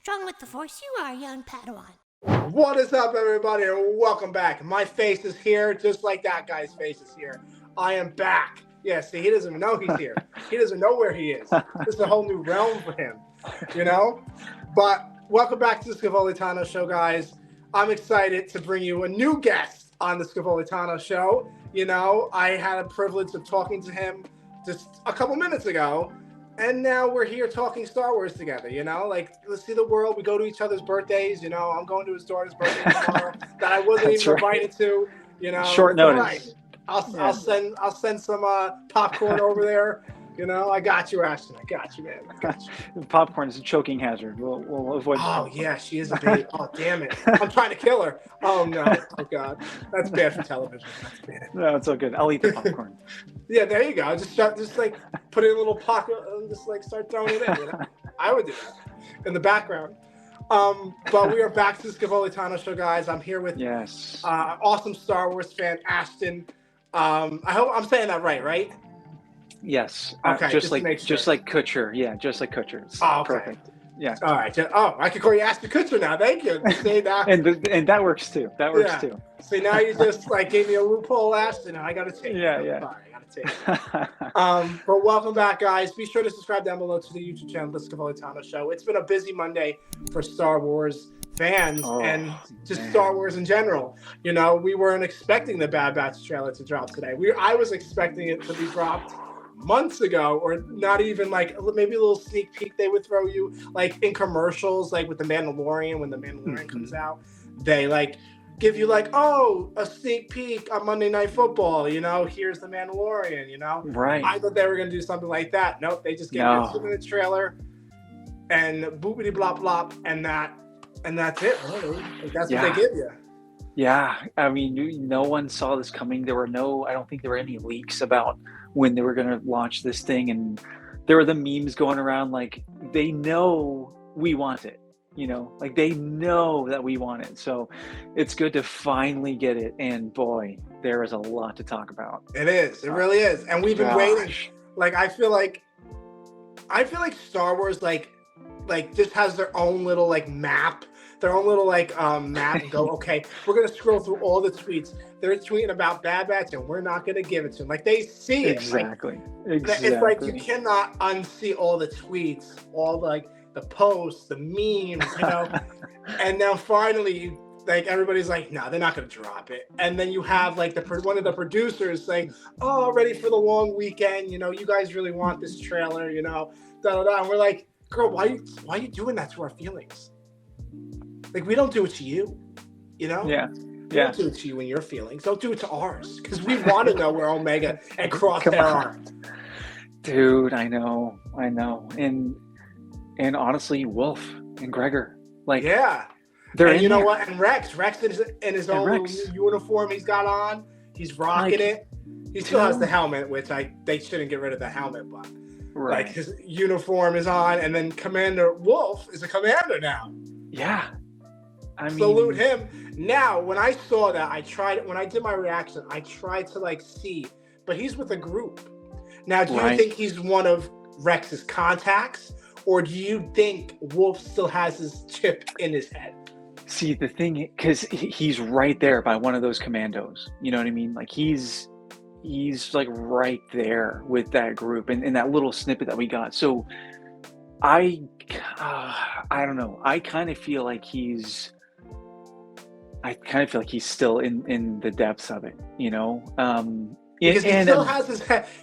strong with the Force you are, young Padawan. What is up, everybody, and welcome back. My face is here, just like that guy's face is here. I am back. Yeah, see, he doesn't even know he's here. He doesn't know where he is. This is a whole new realm for him, you know? But welcome back to the Scavolitano Show, guys. I'm excited to bring you a new guest on the Scavolitano Show. You know, I had a privilege of talking to him just a couple minutes ago, and now we're here talking Star Wars together, you know? Like, let's see the world. We go to each other's birthdays, you know? I'm going to his daughter's birthday tomorrow that I wasn't even invited to, you know? Short notice. Right. I'll send some popcorn over there. You know, I got you, Ashton. I got you, man. I got you. Popcorn is a choking hazard. We'll avoid. Oh yeah, she is a baby. Oh damn it! I'm trying to kill her. Oh no! Oh god, that's bad for television. That's bad. No, it's all good. I'll eat the popcorn. Yeah, there you go. Just like put it in a little pocket and just like start throwing it in. You know? I would do that in the background. But we are back to the Scavolitano Show, guys. I'm here with awesome Star Wars fan Ashton. I hope I'm saying that right? Yes. Okay. Just like Kutcher. Yeah, just like Kutcher. It's perfect. Yeah. All right. I can call you Ashton Kusher now. Thank you. See, now, and that works too. That works too. See, now you just like gave me a loophole, Ashton. I got to take it. Yeah. Sorry, I got to take it. But welcome back, guys. Be sure to subscribe down below to the YouTube channel, The Scavolitano Show. It's been a busy Monday for Star Wars fans and just Star Wars in general. You know, we weren't expecting the Bad Batch trailer to drop today. I was expecting it to be dropped months ago, or not even, like maybe a little sneak peek they would throw you like in commercials, like with the Mandalorian. When the Mandalorian comes out, they like give you like, oh, a sneak peek on Monday Night Football, you know, here's the Mandalorian, you know. Right. I thought they were gonna do something like that. Nope, they just gave you a 2-minute trailer and boopity blop blop, and that's it. Really. Like, that's what they give you. Yeah, I mean, no one saw this coming. I don't think there were any leaks about when they were going to launch this thing, and there were the memes going around like they know we want it, you know, like they know that we want it. So it's good to finally get it, and boy, there is a lot to talk about. It is. It really is, and we've been waiting. Like I feel like Star Wars like just has their own little like map. Their own little map and go, okay, we're going to scroll through all the tweets. They're tweeting about Bad Batch and we're not going to give it to them. Like, they see it. Exactly. It's like you cannot unsee all the tweets, all like the posts, the memes, you know. And now finally, like, everybody's like, no, they're not going to drop it. And then you have like one of the producers saying, oh, ready for the long weekend. You know, you guys really want this trailer, you know, da-da-da. And we're like, girl, why are you doing that to our feelings? Like, we don't do it to you, you know? Yeah. Don't do it to you and your feelings. Don't do it to ours. Because we want to know where Omega and Crosshair are. Dude, I know. And honestly, Wolf and Gregor. Like, they're and in you know there. what? And Rex in his own little uniform he's got on. He's rocking it. He still has the helmet, which they shouldn't get rid of the helmet, but like his uniform is on. And then Commander Wolf is a commander now. Yeah. I mean, salute him. Now, when I saw that, when I did my reaction, I tried to like see, but he's with a group. Now, do you think he's one of Rex's contacts, or do you think Wolf still has his chip in his head? See, the thing, because he's right there by one of those commandos. You know what I mean? Like he's like right there with that group, and that little snippet that we got. So I don't know. I kind of feel like he's still in the depths of it, you know. Because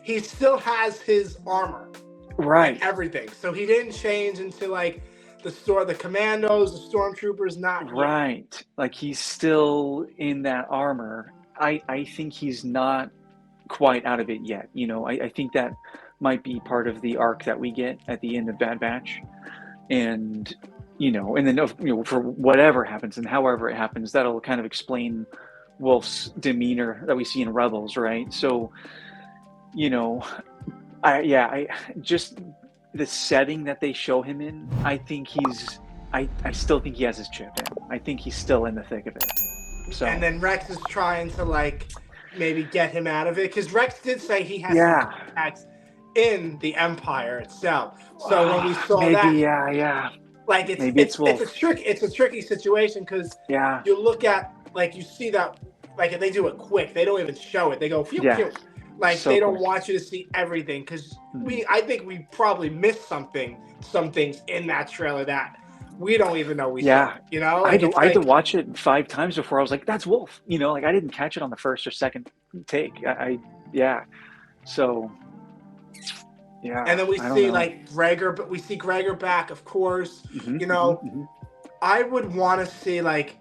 he still has his armor, right? Like everything. So he didn't change into like the commandos, the stormtroopers. Not right. Yet. Like he's still in that armor. I think he's not quite out of it yet. You know, I think that might be part of the arc that we get at the end of Bad Batch, and you know, and then for whatever happens and however it happens, that'll kind of explain Wolf's demeanor that we see in Rebels, right? So, you know, I just the setting that they show him in, I think I still think he has his chip in. I think he's still in the thick of it. So, and then Rex is trying to like maybe get him out of it, because Rex did say he has contacts in the Empire itself. So when we saw that, Like Maybe it's Wolf. it's a tricky situation because Yeah. you look at like you see that like they do it quick. They don't even show it. They go phew, Yeah. phew. Like So they don't quick. want you to see everything because I think we probably missed some things in that trailer that we don't even know we saw. You know, I like had to watch it 5 times before I was like, "That's Wolf." You know, like I didn't catch it on the first or second take. Yeah. So, yeah. and then we I don't see know. like Gregor, but we see Gregor back, of course. Mhm, You mhm, know, mhm. I would want to see like,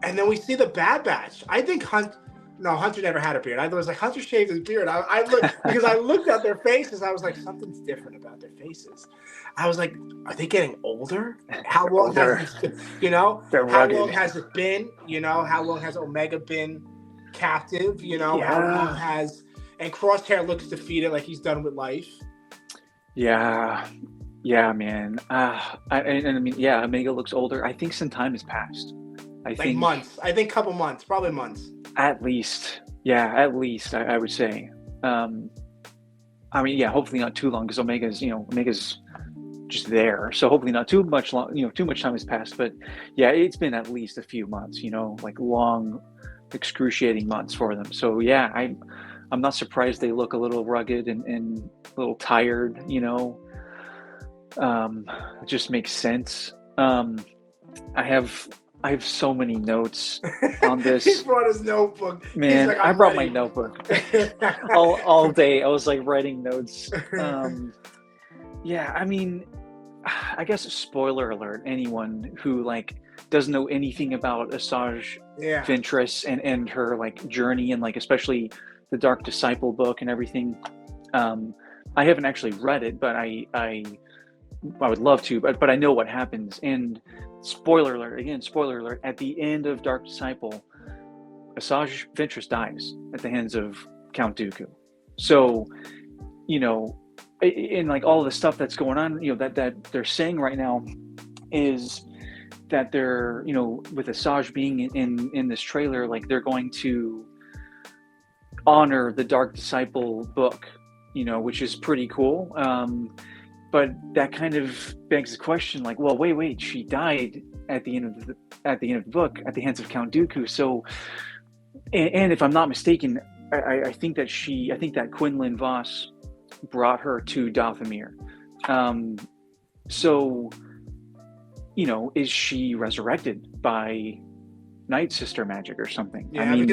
and then we see the Bad Batch. I think Hunter never had a beard. I was like Hunter shaved his beard. I looked because I looked at their faces. I was like, something's different about their faces. I was like, are they getting older? How long has this been? You know, They're how rugged. long has it been? You know, how long has Omega been captive? You know, how Yeah. long has and Crosshair looks defeated, like he's done with life. Yeah, man. I mean, yeah, Omega looks older. I think some time has passed. I Like think months. I think couple months, probably months. at least. Yeah, at least I would say. I mean, yeah, hopefully not too long because Omega's just there. So hopefully not too much too much time has passed. But yeah, it's been at least a few months. Like long, excruciating months for them. So yeah, I'm not surprised they look a little rugged and a little tired. It just makes sense. I have so many notes on this. He brought his notebook. Man, He's like, I brought ready. my notebook all day. I was like writing notes. Yeah, I mean, I guess spoiler alert. Anyone who like doesn't know anything about Asajj Ventress and her like journey and like especially the Dark Disciple book and everything. I haven't actually read it, but I would love to, but I know what happens. And spoiler alert, at the end of Dark Disciple, Asajj Ventress dies at the hands of Count Dooku. So, in like all the stuff that's going on, that they're saying right now is that they're, with Asajj being in this trailer, like they're going to honor the Dark Disciple book, which is pretty cool. But that kind of begs the question, like, well, wait, she died at the end of the book at the hands of Count Dooku. So, and if I'm not mistaken, I think that Quinlan Voss brought her to Dathomir. So, is she resurrected by Night Sister magic or something? Yeah, I mean,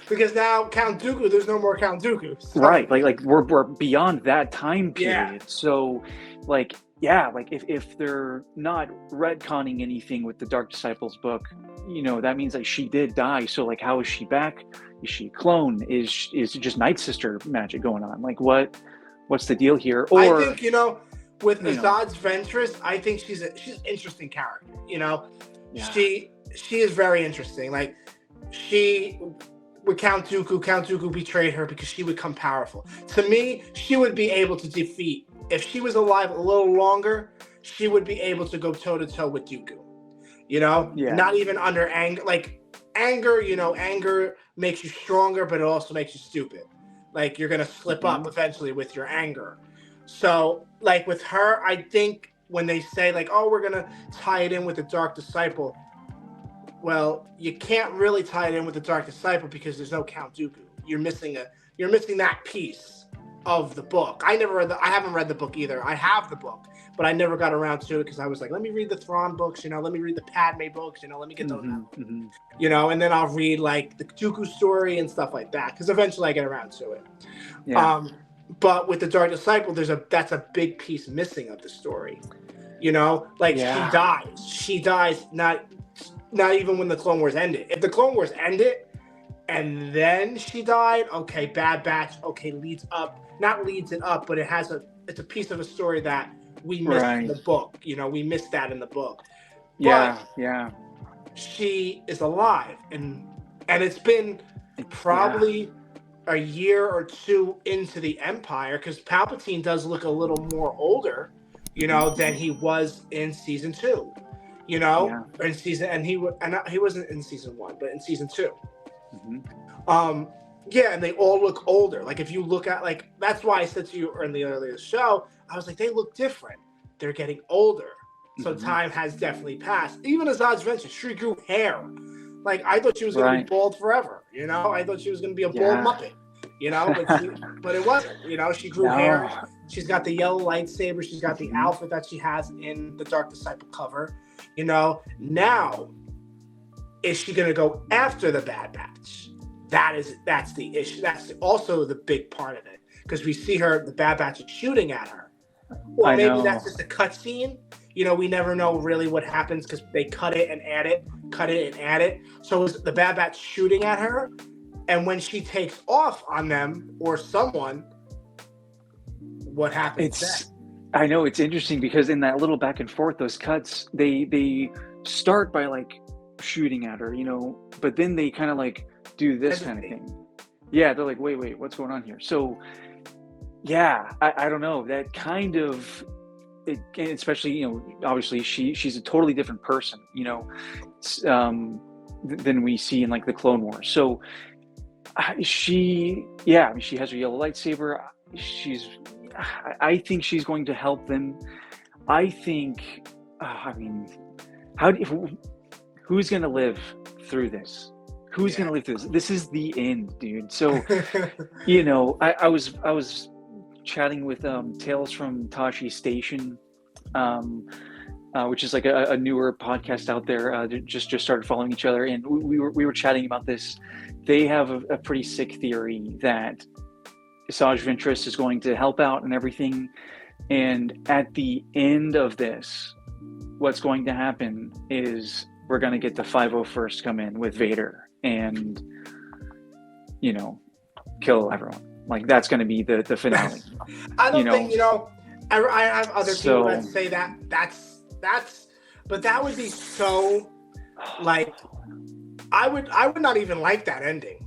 because now Count Dooku, there's no more Count Dooku. So. Right, like we're beyond that time period. Yeah. So, like, yeah, like if they're not retconning anything with the Dark Disciples book, that means like she did die. So like, how is she back? Is she a clone? Is it just Night Sister magic going on? Like, what's the deal here? Or I think with Asajj Ventress, I think she's an interesting character. Yeah. She is very interesting. Like with Count Dooku betrayed her because she would become powerful. To me, she would be able to defeat. If she was alive a little longer, she would be able to go toe to toe with Dooku. Not even under anger. Like anger, anger makes you stronger, but it also makes you stupid. Like you're gonna slip up eventually with your anger. So, like with her, I think when they say like, "Oh, we're gonna tie it in with the Dark Disciple," well, you can't really tie it in with the Dark Disciple because there's no Count Dooku. You're missing that piece of the book. I haven't read the book either. I have the book, but I never got around to it because I was like, let me read the Thrawn books, let me read the Padme books, let me get those out. And then I'll read like the Dooku story and stuff like that because eventually I get around to it. Yeah. But with the Dark Disciple, that's a big piece missing of the story. She dies. She dies not even when the Clone Wars ended. If the Clone Wars ended and then she died, okay, Bad Batch, okay, not leads it up, but it's a piece of a story that we missed in the book. We missed that in the book. Yeah, but yeah. She is alive, and it's been probably a year or two into the Empire because Palpatine does look a little more older, than he was in season 2. In season, and he wasn't in season 1, but in season 2. And they all look older. Like if you look at that's why I said to you in the earlier show, I was like, they look different. They're getting older. So Mhm. time has definitely passed. Even Azad's Venture, she grew hair. Like, I thought she was going to be Right. bald forever, you know? I thought she was going to be a bald Yeah. Muppet, you know? But it wasn't, you know? She grew No. hair. She's got the yellow lightsaber. She's got the Mhm. outfit that she has in the Dark Disciple cover, you know? Now, is she going to go after the Bad Batch? That's the issue. That's also the big part of it. Because we see the Bad Batch is shooting at her. Or maybe that's just a cutscene. You know, we never know really what happens because they cut it and add it, cut it and add it. So is the Bad Batch shooting at her? And when she takes off on them or someone, what happens then? I know it's interesting because in that little back and forth, those cuts, they start by like shooting at her, you know, but then they kind of like do this kind of thing. Yeah, they're like, wait, what's going on here? So yeah, I don't know. That kind of, especially, you know, obviously she's a totally different person, you know, than we see in like the Clone Wars. So she has her yellow lightsaber. I think she's going to help them. I think, who's going to live through this? Who's going to live through this? This is the end, dude. So, you know, I was chatting with Tales from Tashi Station, which is like a newer podcast out there. Just started following each other, and we were chatting about this. They have a pretty sick theory that Asajj Ventress is going to help out and everything. And at the end of this, what's going to happen is we're going to get the 501st come in with Vader and, you know, kill everyone. Like, that's going to be the finale. I don't think, you know, I have other people that say that's, but that would be so, like, I would not even like that ending.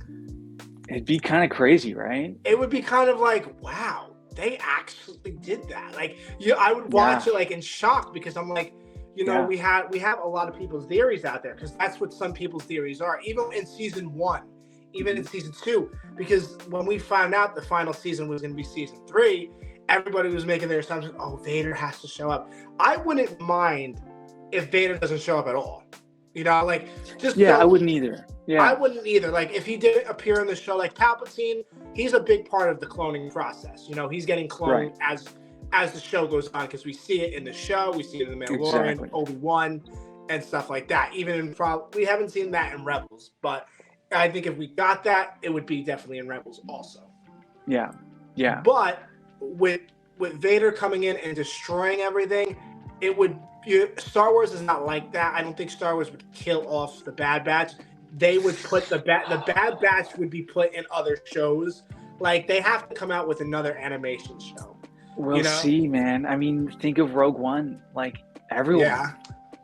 It'd be kind of crazy, right? It would be kind of like, wow, they actually did that. Like, I would watch it like in shock because I'm like, you know, we have a lot of people's theories out there because that's what some people's theories are. Even in season 1, even in season 2, because when we found out the final season was going to be season 3, everybody was making their assumption, oh, Vader has to show up. I wouldn't mind if Vader doesn't show up at all. You know, like, just I wouldn't either. Yeah, I wouldn't either. Like, if he didn't appear in the show, like Palpatine, he's a big part of the cloning process. You know, he's getting cloned as the show goes on because we see it in the show, we see it in the Mandalorian, Obi-Wan, and stuff like that. Even in we haven't seen that in Rebels, but I think if we got that, it would be definitely in Rebels also. Yeah. But with Vader coming in and destroying everything, it would. Star Wars is not like that. I don't think Star Wars would kill off the Bad Batch. They would put the Bad Batch would be put in other shows. Like, they have to come out with another animation show. We'll see, man. I mean, think of Rogue One. Like, everyone. Yeah.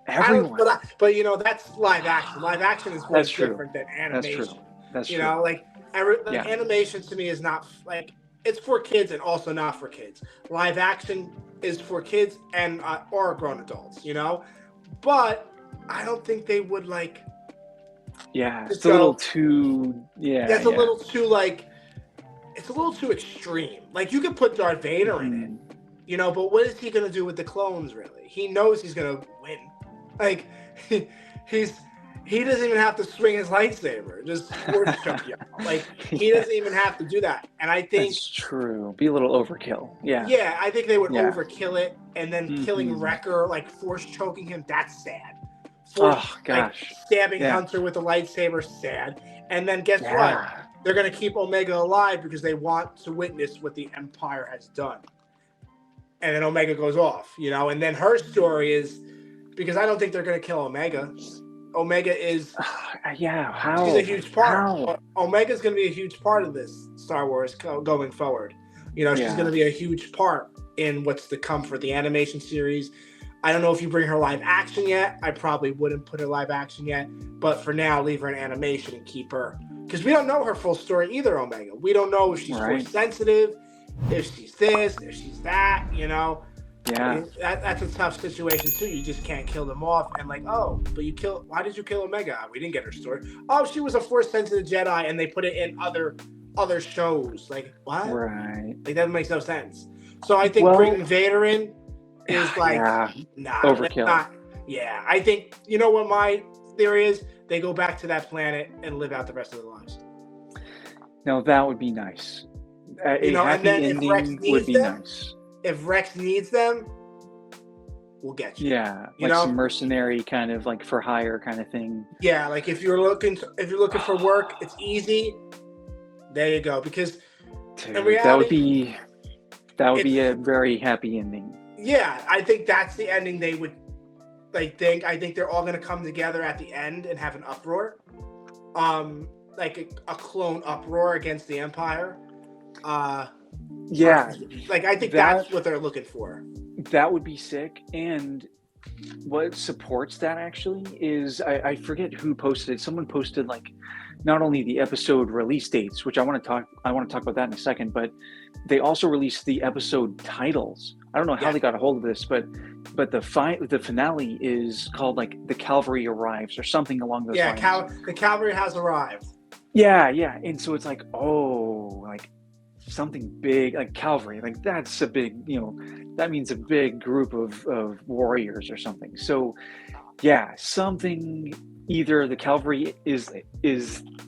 Everyone. But you know, that's live action. Live action is way different than animation. That's true. You know, like animation to me is not like, it's for kids and also not for kids. Live action is for kids and or grown adults, you know? But I don't think they would like. Yeah, it's a little too. It's a little too like. It's a little too extreme. Like, you could put Darth Vader in it, you know, but what is he gonna do with the clones? Really, he knows he's gonna win. Like, he doesn't even have to swing his lightsaber. Just force choke you. Like, he doesn't even have to do that. And I think that's true. Be a little overkill. Yeah. Yeah, I think they would overkill it, and then killing Wrecker, like force choking him. That's sad. Like, stabbing Hunter with a lightsaber, sad. And then guess what? They're gonna keep Omega alive because they want to witness what the Empire has done. And then Omega goes off, you know. And then her story is, because I don't think they're gonna kill Omega. Omega is how? She's a huge part. Omega's going to be a huge part of this Star Wars going forward. You know, she's going to be a huge part in what's to come for the animation series. I don't know if you bring her live action yet. I probably wouldn't put her live action yet. But for now, leave her in animation and keep her. Because we don't know her full story either, Omega. We don't know if she's force sensitive, if she's this, if she's that, you know. Yeah, I mean, that's a tough situation too. You just can't kill them off, and like, oh, but why did you kill Omega? We didn't get her story. Oh, she was a force-sensitive Jedi, and they put it in other shows. Like, what? Right. Like, that makes no sense. So I think bringing Vader in is like, Yeah, nah, that's overkill. not. Yeah, I think, you know what my theory is? They go back to that planet and live out the rest of their lives. Now that would be nice. You A know, and happy then if Rex ending would needs be them, nice. we'll get you. Yeah, You like know? some mercenary kind of like for hire kind of thing. Yeah, like if you're looking for work, it's easy. There you go. Because Dude, in reality, that would be a very happy ending. yeah, I think that's the ending they would think. I think they're all going to come together at the end and have an uproar, like a clone uproar against the Empire. Yeah, like I think that's what they're looking for. That would be sick. And what supports that actually is I forget who posted it. Someone posted like not only the episode release dates, which I want to talk about that in a second, but they also released the episode titles. I don't know how they got a hold of this, but the finale is called like The Cavalry Arrives or something along those lines. Yeah, the cavalry has arrived. Yeah, and so it's like, oh, like something big, like cavalry, like that's a big, that means a big group of warriors or something. So yeah, something, either the cavalry is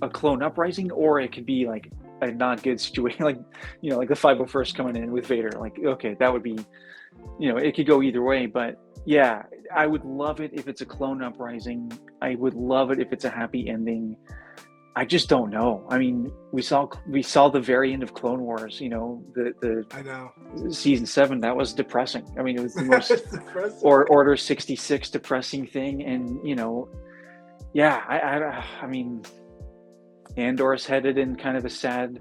a clone uprising, or it could be like a not good situation, like like the 501st coming in with Vader. Like, okay, that would be, it could go either way. But yeah, I would love it if it's a clone uprising. I would love it if it's a happy ending. I just don't know. I mean, we saw the very end of Clone Wars. The I know season 7, that was depressing. I mean, it was the most or Order 66 depressing thing, and yeah, I mean, Andor's headed in kind of a sad.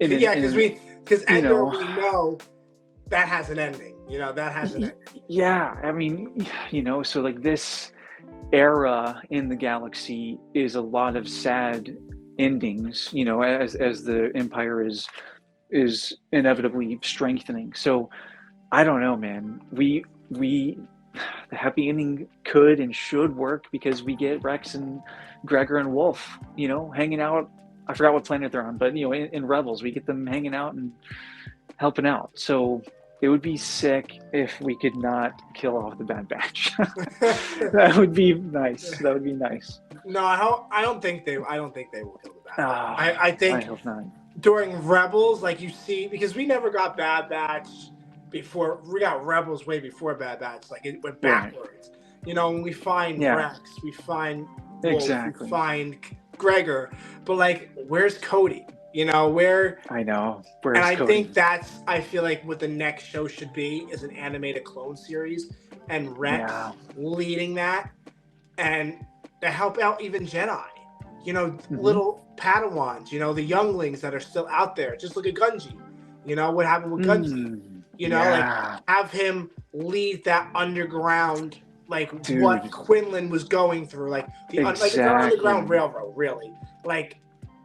Because Andor, we know that has an ending. That has an ending. Yeah, I mean, so like this era in the galaxy is a lot of sad endings, as the Empire is inevitably strengthening. So I don't know, man. We the happy ending could and should work because we get Rex and Gregor and Wolf, hanging out. I forgot what planet they're on, but in Rebels, we get them hanging out and helping out. So it would be sick if we could not kill off the Bad Batch. That would be nice. That would be nice. No, I don't think they will kill the Bad Batch. I think I hope not. During Rebels, like you see, because we never got Bad Batch before. We got Rebels way before Bad Batch. Like it went backwards. When we find Rex, we find Wolf, we find Gregor, but like, where's Cody? Where I know. And I think I feel like what the next show should be is an animated clone series, and Rex leading that, and to help out even Jedi, little Padawans, the younglings that are still out there. Just look at Gunji, what happened with Gunji, like have him lead that underground, like what Quinlan was going through, like like it's an underground railroad, really, like.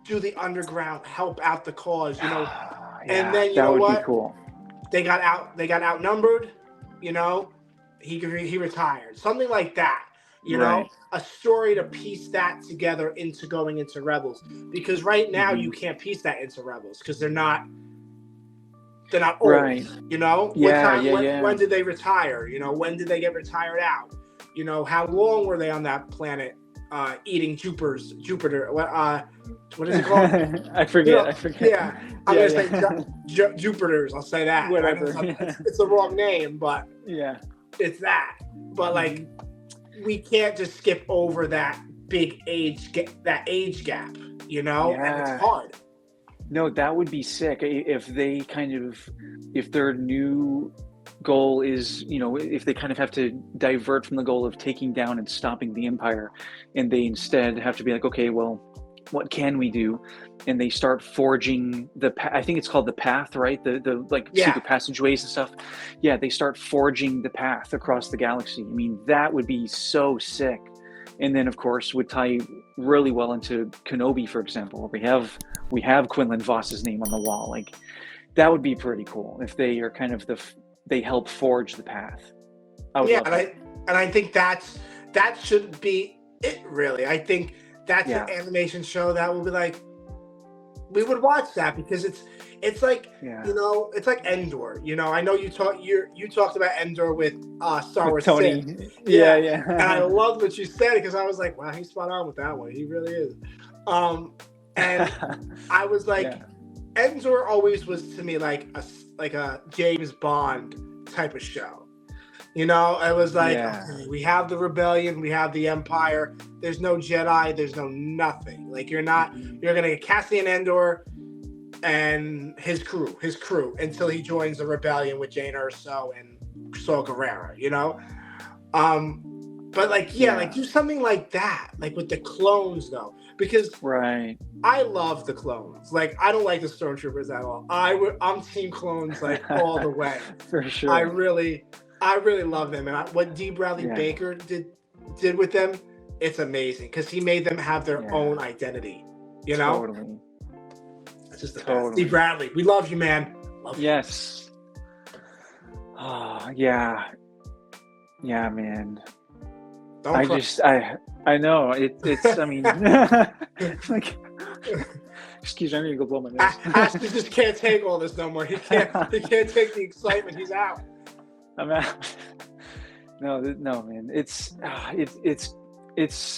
Do the underground, help out the cause, and then that would be cool. They got outnumbered, he retired, something like that, a story to piece that together into going into Rebels, because right now you can't piece that into Rebels because they're not old, right? When did they retire? When did they get retired out? How long were they on that planet? Eating Jupiter. What is it called? I forget. Yeah, I'm gonna say Jupiters. I'll say that. Whatever. It's the wrong name, but yeah, it's that. But like, we can't just skip over that big age gap. And it's hard. No, that would be sick if they if their new goal is, if they kind of have to divert from the goal of taking down and stopping the Empire, and they instead have to be like, okay, well, what can we do? And they start forging I think it's called the path, right? The secret passageways and stuff. Yeah, they start forging the path across the galaxy. I mean, that would be so sick. And then, of course, would tie really well into Kenobi, for example, where we have Quinlan Voss's name on the wall. Like, that would be pretty cool if they are kind of they help forge the path. I think that should be it, really. I think that's an animation show that will be like, we would watch that because it's like Yeah. it's like Endor. I know you talked about Endor with Star Wars Tony. 6. Yeah. And I loved what you said because I was like, wow, he's spot on with that one. He really is. And I was like, Yeah. Endor always was to me like a James Bond type of show. It was like, okay, we have the rebellion, we have the Empire. There's no Jedi, there's no nothing. Like you're gonna get Cassian Andor and his crew until he joins the rebellion with Jyn Erso and Saw Gerrera. But like do something like that, like with the clones though, because right. I love the clones. Like I don't like the stormtroopers at all. I'm team clones like all the way. For sure. I really love them, and what D. Bradley Baker did with them, it's amazing because he made them have their own identity. Totally. It's just the best. D. Bradley, we love you, man. Love you. Yes. Oh yeah, man. I know it's. I mean, like. Excuse me, I'm gonna go blow my nose. Ashton just can't take all this no more. He can't take the excitement. He's out. I'm out. No, man. It's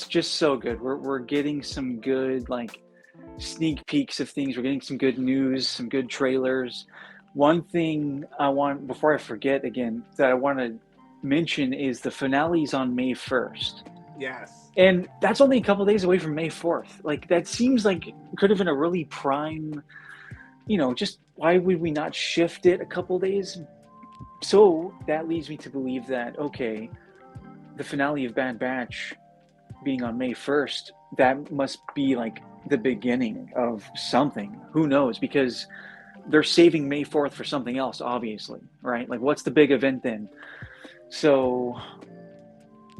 just so good. We're getting some good like sneak peeks of things. We're getting some good news, some good trailers. One thing I want, before I forget again, that I want to mention is the finale's on May 1st. Yes. And that's only a couple days away from May 4th. Like that seems like it could have been a really prime, just why would we not shift it a couple days? So that leads me to believe that, okay, the finale of Bad Batch being on May 1st, that must be like the beginning of something. Who knows? Because they're saving May 4th for something else, obviously, right? Like what's the big event then? So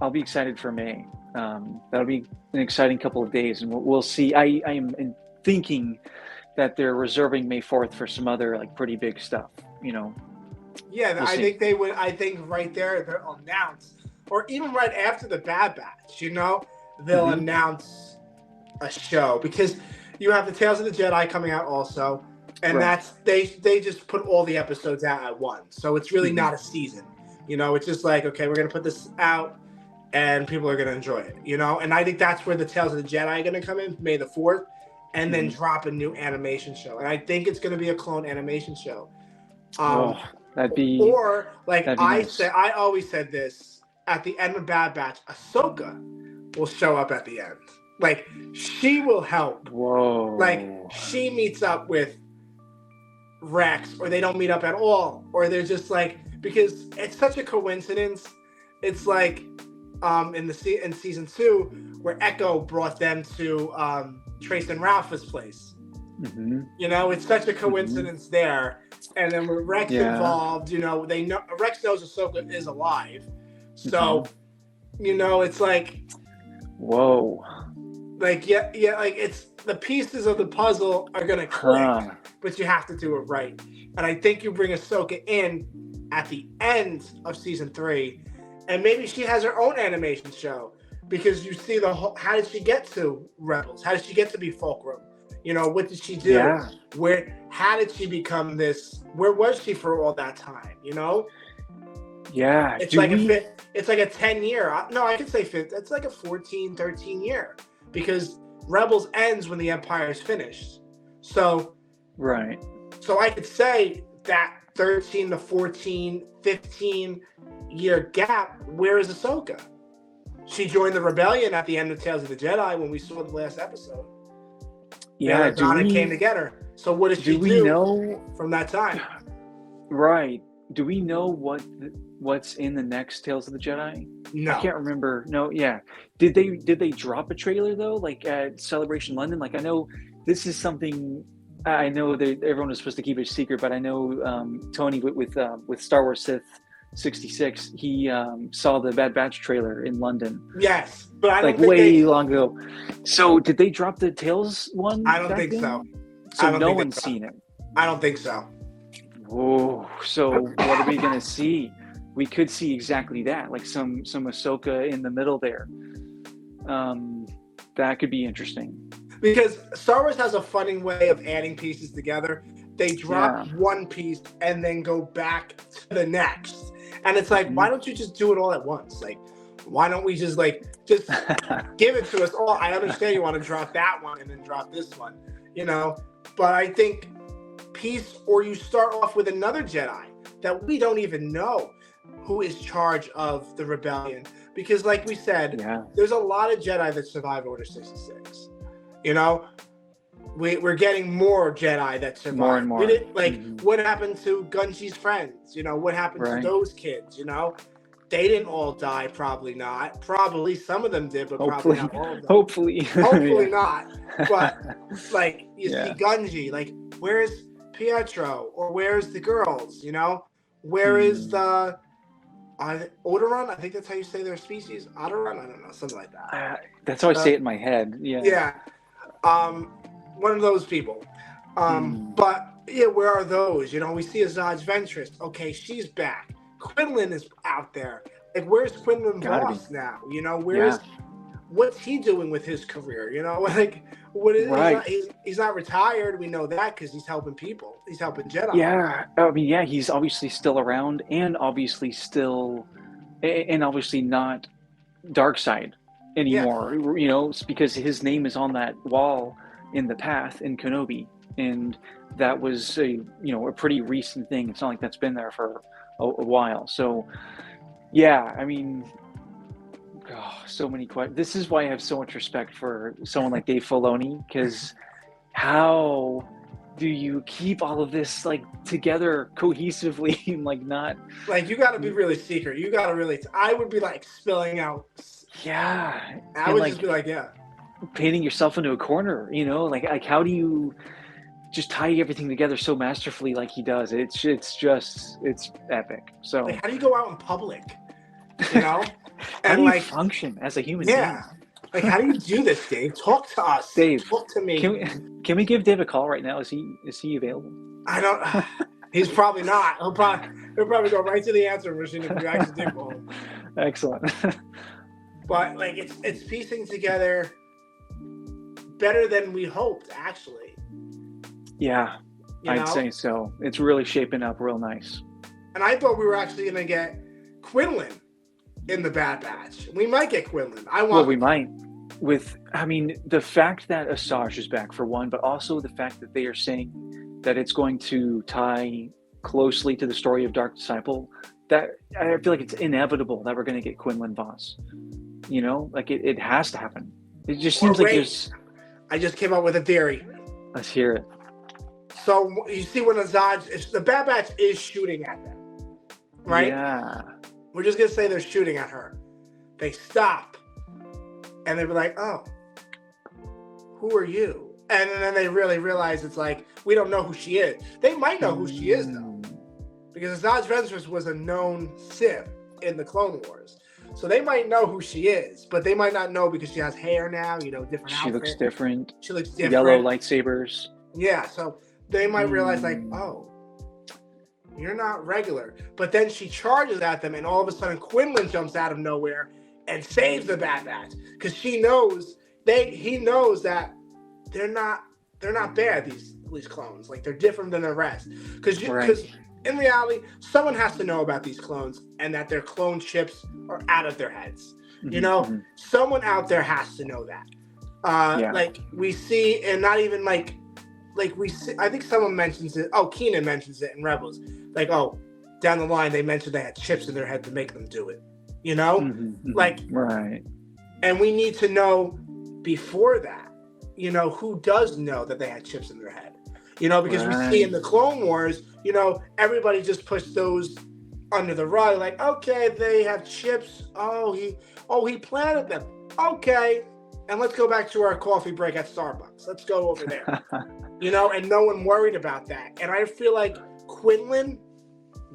I'll be excited for May. That'll be an exciting couple of days, and we'll see. I am thinking that they're reserving May 4th for some other like pretty big stuff, Yeah, we'll I see. think they would. I think right there they'll announce, or even right after the Bad Batch, they'll announce a show because you have the Tales of the Jedi coming out also, and that's they just put all the episodes out at once, so it's really not a season. It's just like, okay, we're gonna put this out, and people are gonna enjoy it. And I think that's where the Tales of the Jedi are gonna come in May the 4th, and then drop a new animation show, and I think it's gonna be a clone animation show. That'd be. Or like nice. I always said this at the end of Bad Batch, Ahsoka will show up at the end. Like she will help. Whoa. Like she meets up with Rex, or they don't meet up at all, or they're just like, because it's such a coincidence. It's like in season 2 where Echo brought them to Trace and Ralph's place. It's such a coincidence there. And then with Rex involved, they know Rex knows Ahsoka is alive. So, it's like, whoa. Like like it's the pieces of the puzzle are gonna click, but you have to do it right. And I think you bring Ahsoka in at the end of season 3, and maybe she has her own animation show, because you see the whole, how did she get to Rebels? How did she get to be Fulcrum? What did she do? Yeah. How did she become this? Where was she for all that time? Yeah. It's like a 10-year. No, I could say 50. It's like a 14, 13 year, because Rebels ends when the Empire is finished. So, right. So I could say that 13 to 14, 15 year gap, where is Ahsoka? She joined the rebellion at the end of Tales of the Jedi when we saw the last episode. Yeah, Donna came to get her. So what does she do know from that time? Right. Do we know what's in the next Tales of the Jedi? No. I can't remember. No, yeah. Did they drop a trailer though, like at Celebration London? Like I know this is something. I know everyone was supposed to keep it secret, but I know Tony with Star Wars Sith 66, he saw the Bad Batch trailer in London. Yes, but I don't like think way long ago. So did they drop the Tales one? I don't think so. So no one's seen it. I don't think so. Whoa. So what are we gonna see? We could see exactly that, like some Ahsoka in the middle there. That could be interesting. Because Star Wars has a funny way of adding pieces together. They drop one piece and then go back to the next. And it's like, why don't you just do it all at once? Like, why don't we just just give it to us all? I understand you want to drop that one and then drop this one, But I think or you start off with another Jedi that we don't even know who is charge of the rebellion. Because like we said, there's a lot of Jedi that survive Order 66. We're getting more Jedi that survive. More and more. What happened to Gunji's friends? What happened to those kids? They didn't all die. Probably not. Probably some of them did, but probably not all of them. Hopefully not. But you see Gunji. Where's Pietro? Or where's the girls? Where is the Odoron? I think that's how you say their species. Odoron? I don't know, something like that. That's how I say it in my head. Yeah. Yeah. One of those people. But where are those? We see Azaj Ventress. Okay, she's back. Quinlan is out there. Where's Quinlan Voss now? What's he doing with his career? What is he's not retired. We know that because he's helping people. He's helping Jedi. Yeah, I mean, he's obviously still around, and obviously not dark side anymore. Because his name is on that wall in the path in Kenobi, and that was a pretty recent thing. It's not like that's been there for a while. So I mean, so many questions. This is why I have so much respect for someone like Dave Filoni, because how do you keep all of this together cohesively and not you got to be really secret. You got to really I would be spilling out. I would just be painting yourself into a corner, how do you just tie everything together so masterfully like he does? It's epic. So how do you go out in public? How and do you function as a human being? How do you do this, Dave? Talk to us. Dave, talk to me. Can we give Dave a call right now? Is he available? I don't. He's probably not. He'll probably go right to the answer machine if you actually do call him. Excellent. But it's piecing together better than we hoped, actually. Yeah, I'd say so. It's really shaping up real nice. And I thought we were actually going to get Quinlan in the Bad Batch. We might get Quinlan. We might. The fact that Asajj is back for one, but also the fact that they are saying that it's going to tie closely to the story of Dark Disciple, that I feel like it's inevitable that we're going to get Quinlan Voss. It has to happen. It just seems there's... I just came up with a theory. Let's hear it. So you see when Asajj, the Bad Batch is shooting at them, right? Yeah. We're just going to say they're shooting at her. They stop. And they're like, oh, who are you? And then they really realize it's we don't know who she is. They might know who she is, though. Because Asajj Ventress was a known Sith in the Clone Wars. So they might know who she is, but they might not know because she has hair now, different outfit. She looks different. Yellow lightsabers. Yeah, so they might realize oh, you're not regular. But then she charges at them, and all of a sudden Quinlan jumps out of nowhere and saves the Bad Batch because he knows that they're not bad, these clones. They're different than the rest. Because in reality, someone has to know about these clones and that their clone chips are out of their heads. Someone out there has to know that. We see, and not even we see, I think someone mentions it. Oh, Keenan mentions it in Rebels. Down the line, they mentioned they had chips in their head to make them do it. Right. And we need to know before that, who does know that they had chips in their head. Because we see in the Clone Wars, everybody just pushed those under the rug. Okay, they have chips. Oh, he planted them. Okay. And let's go back to our coffee break at Starbucks. Let's go over there. And no one worried about that. And I feel like Quinlan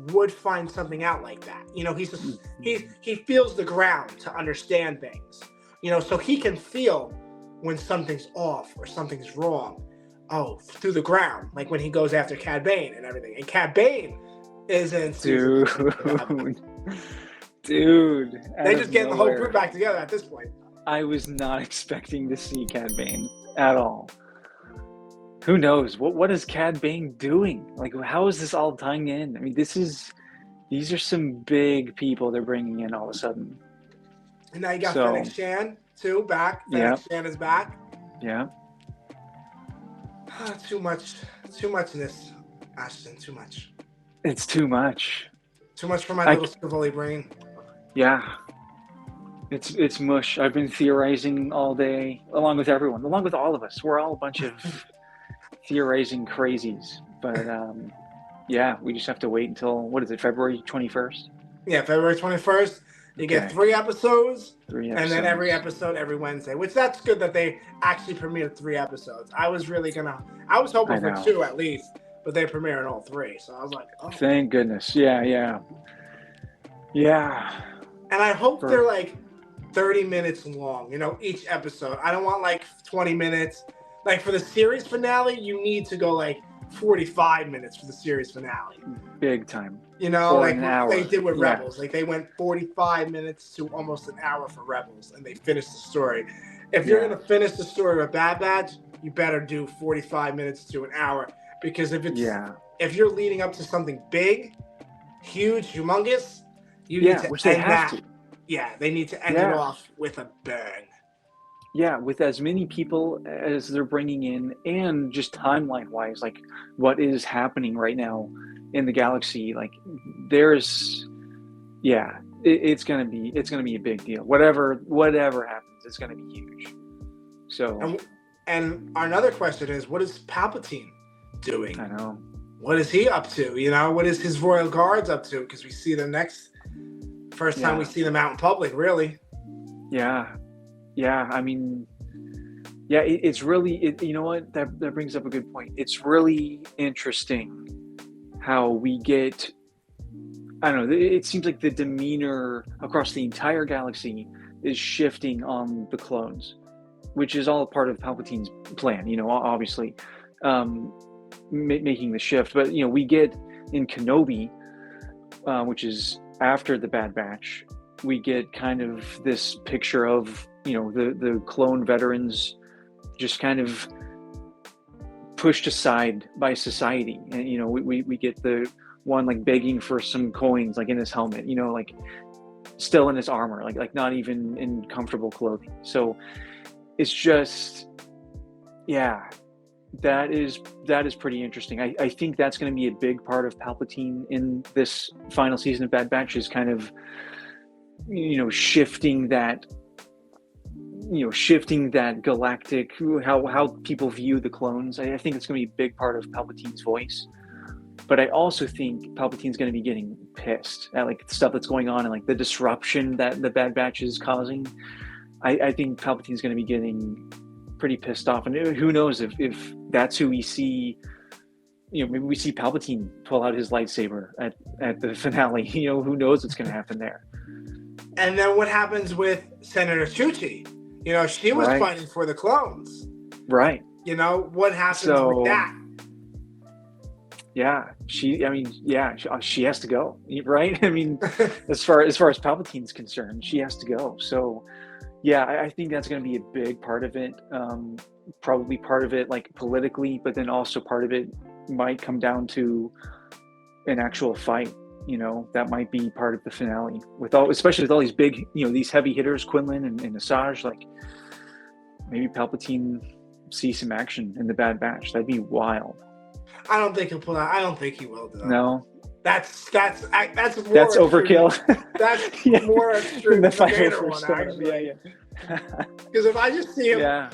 would find something out like that. He feels the ground to understand things. So he can feel when something's off or something's wrong. Oh, through the ground, when he goes after Cad Bane and everything. And Cad Bane isn't... Dude. They're just getting the whole group back together at this point. I was not expecting to see Cad Bane at all. Who knows? What is Cad Bane doing? Like, how is this all tying in? I mean, these are some big people they're bringing in all of a sudden. And now you got So, Fennec Shan, too, back. Yeah. Fennec Shan is back. Yeah. Too much in this, Ashton. Too much. It's too much. Too much for my little Scrivoli brain. Yeah. It's mush. I've been theorizing all day, along with everyone, along with all of us. We're all a bunch of theorizing crazies. But yeah, we just have to wait until, what is it, February 21st? Yeah, February 21st. You get 3 episodes. 3 episodes. And then every episode every Wednesday, which that's good that they actually premiered 3 episodes. I was hoping for 2 at least, but they premiered all 3. So I was like, oh. Thank goodness. Yeah. And I hope they're like 30 minutes long, each episode. I don't want like 20 minutes. Like for the series finale, you need to go like 45 minutes for the series finale. Big time. Like what they did with Rebels. Like they went 45 minutes to almost an hour for Rebels, and they finished the story. If you're going to finish the story of Bad Batch, you better do 45 minutes to an hour. Because if you're leading up to something big, huge, humongous, you need to which they have to. Yeah, they need to end it off with a bang. Yeah, with as many people as they're bringing in, and just timeline-wise, like what is happening right now in the galaxy, like it's gonna be a big deal. Whatever happens, it's gonna be huge. So, and another question is, what is Palpatine doing? I know. What is he up to? What is his Royal Guards up to? Because we see them first time we see them out in public, really. Yeah, I mean, it's really, you know what, that brings up a good point. It's really interesting how we get, I don't know, it seems like the demeanor across the entire galaxy is shifting on the clones, which is all part of Palpatine's plan, obviously, making the shift. But, we get in Kenobi, which is after the Bad Batch, we get kind of this picture of, the clone veterans just kind of pushed aside by society. And, we get the one like begging for some coins, like in his helmet, like still in his armor, like not even in comfortable clothing. So it's just, that is pretty interesting. I think that's going to be a big part of Palpatine in this final season of Bad Batch, is kind of, shifting that galactic, how people view the clones. I think it's going to be a big part of Palpatine's voice. But I also think Palpatine's going to be getting pissed at like the stuff that's going on and like the disruption that the Bad Batch is causing. I think Palpatine's going to be getting pretty pissed off, and who knows if that's who we see. Maybe we see Palpatine pull out his lightsaber at the finale. Who knows what's going to happen there. And then what happens with Senator Chuchi? She was fighting for the clones. Right. What happens with that? Yeah, she has to go, right? I mean, as far as Palpatine's concerned, she has to go. So, yeah, I think that's going to be a big part of it. Probably part of it, like politically, but then also part of it might come down to an actual fight. That might be part of the finale, especially with all these big, these heavy hitters, Quinlan and Asajj. Like, maybe Palpatine sees some action in the Bad Batch. That'd be wild. I don't think he'll pull out. I don't think he will, though. No. That's overkill. That's more extreme than the Vader one, actually. Yeah. Because if I just see him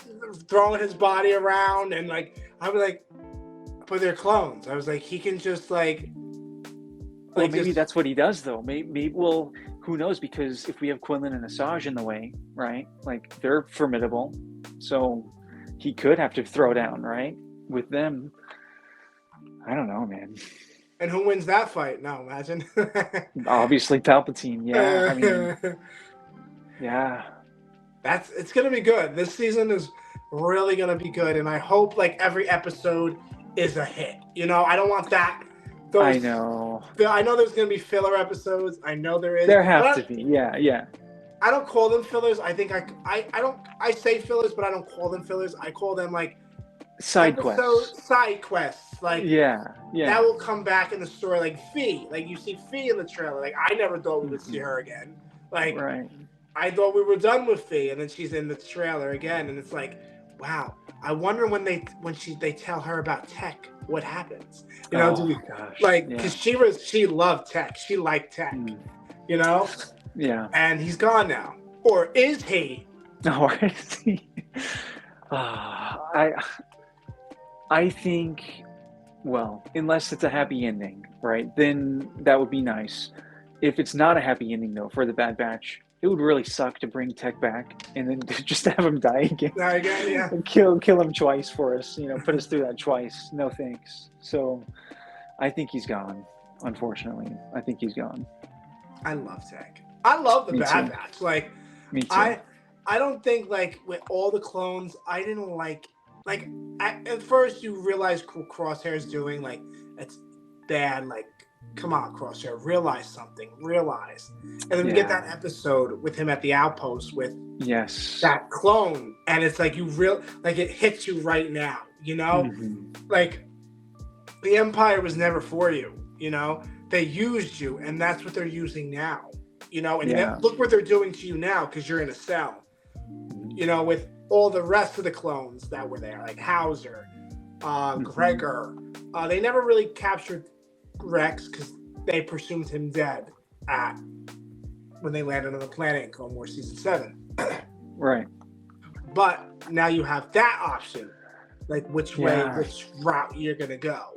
throwing his body around and I was like, but they're clones. I was like, he can just Well, maybe that's what he does, though. Maybe, well, who knows? Because if we have Quinlan and Asajj in the way, right? Like, they're formidable. So he could have to throw down, right? With them. I don't know, man. And who wins that fight? Now, imagine. Obviously, Palpatine. Yeah, I mean, yeah. It's going to be good. This season is really going to be good. And I hope, every episode is a hit. I don't want that. I know. I know there's going to be filler episodes. I know there is. There have to be. Yeah. I don't call them fillers. I think I say fillers, but I don't call them fillers. I call them like Side quests. side quests. Like Yeah. that will come back in the story, like Fee. Like you see Fee in the trailer. Like I never thought we would see her again. Like Right. I thought we were done with Fee, and then she's in the trailer again, and it's like, wow. I wonder when they tell her about Tech, what happens? You know, gosh. like because she loved Tech, she liked Tech, you know. Yeah. And he's gone now, or is he? Or is he? I think, well, unless it's a happy ending, right? Then that would be nice. If it's not a happy ending, though, for the Bad Batch, it would really suck to bring Tech back and then just have him die again. Die again, yeah. And kill him twice for us, put us through that twice. No thanks. So I think he's gone, unfortunately. I think he's gone. I love Tech. I love the Bad Batch. Like, me too. I don't think, like, with all the clones, I didn't like at first you realize what Crosshair's doing, like, it's bad, like, come on, Crosshair, realize something, and then we get that episode with him at the outpost with that clone, and it's like like it hits you right now, like the Empire was never for you, they used you, and that's what they're using now, and then look what they're doing to you now because you're in a cell, with all the rest of the clones that were there, like Hauser, Gregor, they never really captured Rex because they presumed him dead when they landed on the planet in Clone Wars Season 7. Right. But now you have that option, like which route you're gonna go.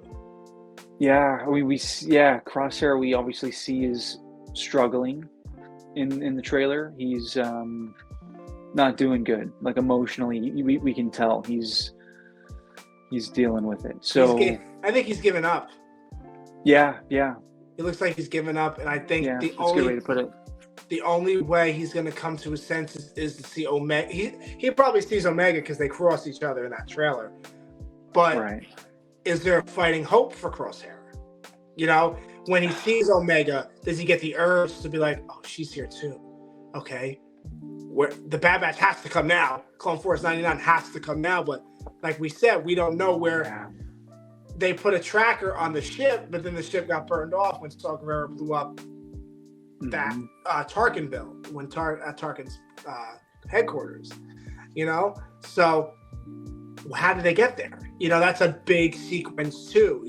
Yeah, Crosshair we obviously see is struggling in the trailer. He's not doing good, like emotionally. We can tell he's dealing with it. So I think he's given up. Yeah. It looks like he's given up, and I think that's a good way to put it. The only way he's going to come to his senses is to see Omega. He probably sees Omega because they cross each other in that trailer. But is there fighting hope for Crosshair? When he sees Omega, does he get the urge to be like, oh, she's here too? Okay. The Bad Batch has to come now. Clone Force 99 has to come now, but like we said, we don't know where they put a tracker on the ship, but then the ship got burned off when Saw Gerrera blew up that Tarkinville, when Tarkin's headquarters, So how did they get there? That's a big sequence too.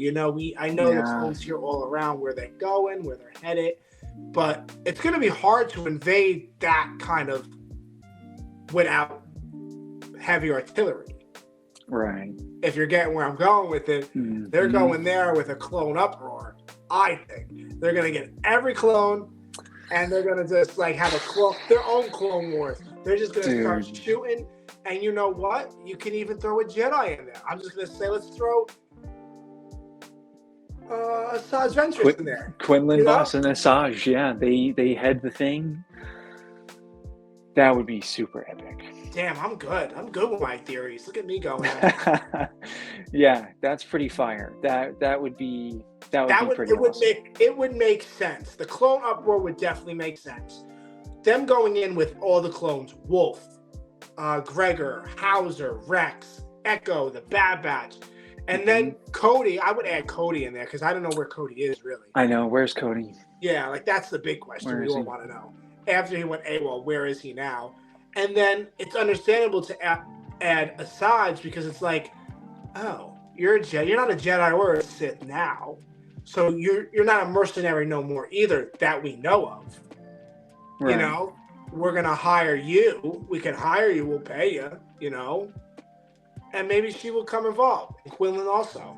I know the clones here all around where they're going, where they're headed, but it's going to be hard to invade that kind of without heavy artillery. Right. If you're getting where I'm going with it, they're going there with a clone uproar. I think they're going to get every clone, and they're going to just like have their own Clone Wars. They're just going to start shooting, and you know what? You can even throw a Jedi in there. I'm just going to say, let's throw Asajj Ventress in there. Quinlan Voss and Asajj, they head the thing. That would be super epic. Damn, I'm good. I'm good with my theories. Look at me going. Yeah, that's pretty fire. That would be pretty awesome. It would make sense. The clone uproar would definitely make sense. Them going in with all the clones, Wolf, Gregor, Hauser, Rex, Echo, the Bad Batch, and then Cody. I would add Cody in there because I don't know where Cody is really. I know. Where's Cody? Yeah, like that's the big question we all want to know. After he went AWOL, where is he now? And then it's understandable to add Asajj because it's like, oh, you're a Jedi. You're not a Jedi or a Sith now, so you're not a mercenary no more either that we know of. Right. We're gonna hire you. We can hire you. We'll pay you. And maybe she will come involved. And Quinlan also,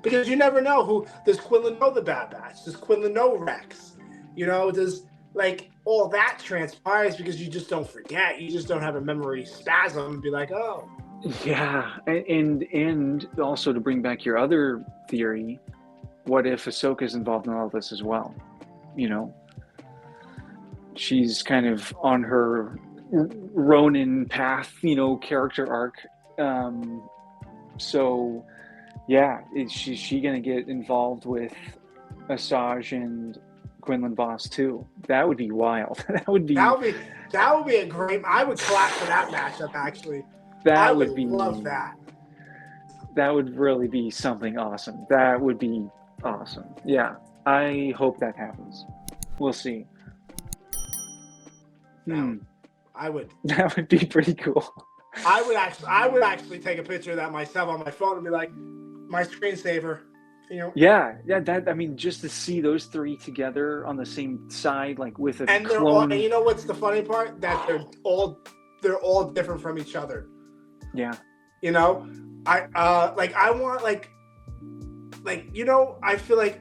because you never know does Quinlan know the Bad Batch? Does Quinlan know Rex? Does like all that transpires because you just don't forget. You just don't have a memory spasm and be like, oh. Yeah, and also to bring back your other theory, what if Ahsoka's involved in all this as well? She's kind of on her Ronin path, character arc. So, yeah, is she gonna get involved with Asajj and Quinlan Voss too. That would be wild. That would be a great. I would clap for that matchup. Actually, I that would would be love that. That would really be something awesome. That would be awesome. Yeah, I hope that happens. We'll see. I would. That would be pretty cool. I would actually take a picture of that myself on my phone and be like, my screensaver. You know. Yeah. That, I mean, just to see those three together on the same side, like with a And clone. and you know what's the funny part? That they're all different from each other. Yeah. You know, I want I feel like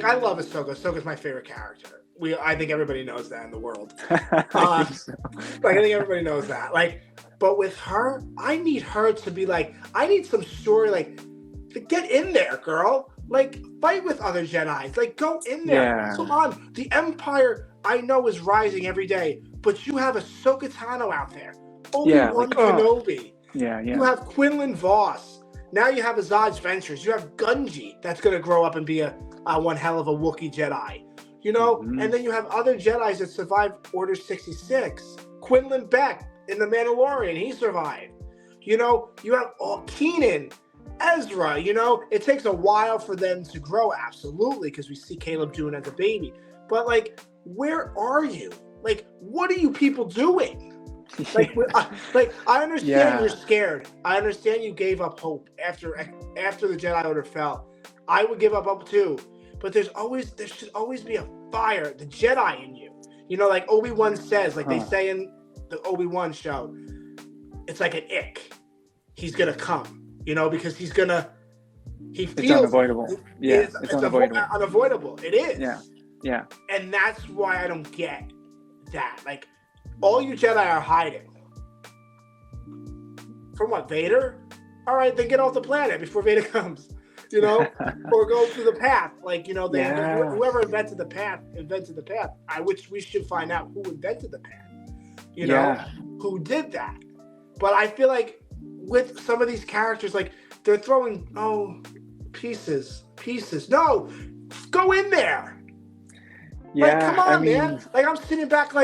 I love Ahsoka. Ahsoka's my favorite character. I think everybody knows that in the world. I think everybody knows that. But with her, I need her to be I need some story, to get in there, girl. Fight with other Jedis. Go in there. Yeah. Come on. The Empire, I know, is rising every day, but you have Ahsoka Tano out there. Obi-Wan Kenobi. Yeah. You have Quinlan Voss. Now you have Azad's Ventures. You have Gungi that's going to grow up and be a one hell of a Wookiee Jedi. You know? Mm-hmm. And then you have other Jedis that survived Order 66. Quinlan Beck in The Mandalorian. He survived. You know? You have Keenan, Ezra. You know? It takes a while for them to grow, absolutely, because we see Caleb doing it as a baby. But, where are you? What are you people doing? I understand you're scared. I understand you gave up hope after the Jedi Order fell. I would give up hope too. But there should always be a fire, the Jedi in you. You know, like Obi-Wan says, they say in the Obi-Wan show, it's like an ick. He's gonna come, because he feels it's unavoidable. Yeah, it's unavoidable. Unavoidable. It is. Yeah. And that's why I don't get that. All you Jedi are hiding. From what, Vader? All right, then get off the planet before Vader comes, or go through the path. Whoever invented the path. Which we should find out who invented the path. Who did that. But I feel like with some of these characters, they're throwing, pieces. No, go in there. Yeah, come on, man. I'm sitting back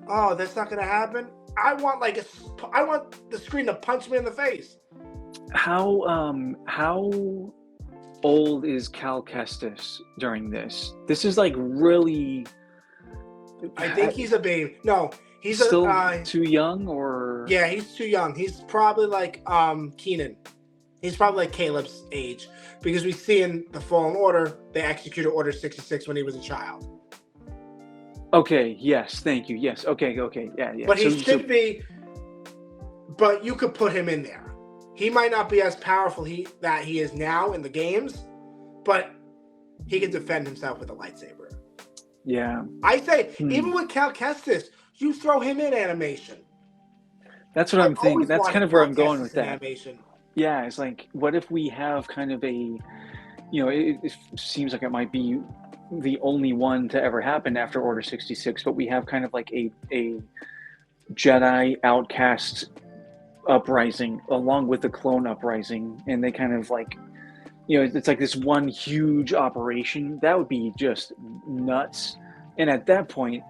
oh, that's not going to happen. I want I want the screen to punch me in the face. How old is Cal Kestis during this? This is really. I think he's a baby. No, he's still too young, or yeah, he's too young. He's probably Keenan. He's probably Caleb's age, because we see in the Fallen Order they executed Order 66 when he was a child. Okay. Yes. Thank you. Yes. Okay. Yeah. But he should be. But you could put him in there. He might not be as powerful that he is now in the games, but he can defend himself with a lightsaber. Yeah. I say, even with Cal Kestis, you throw him in animation. That's what I'm thinking. That's kind of where I'm going with that. Animation. Yeah. It's what if we have kind of a, it seems like it might be the only one to ever happen after Order 66, but we have kind of a Jedi outcast uprising along with the clone uprising, and they kind of it's this one huge operation. That would be just nuts. And at that point,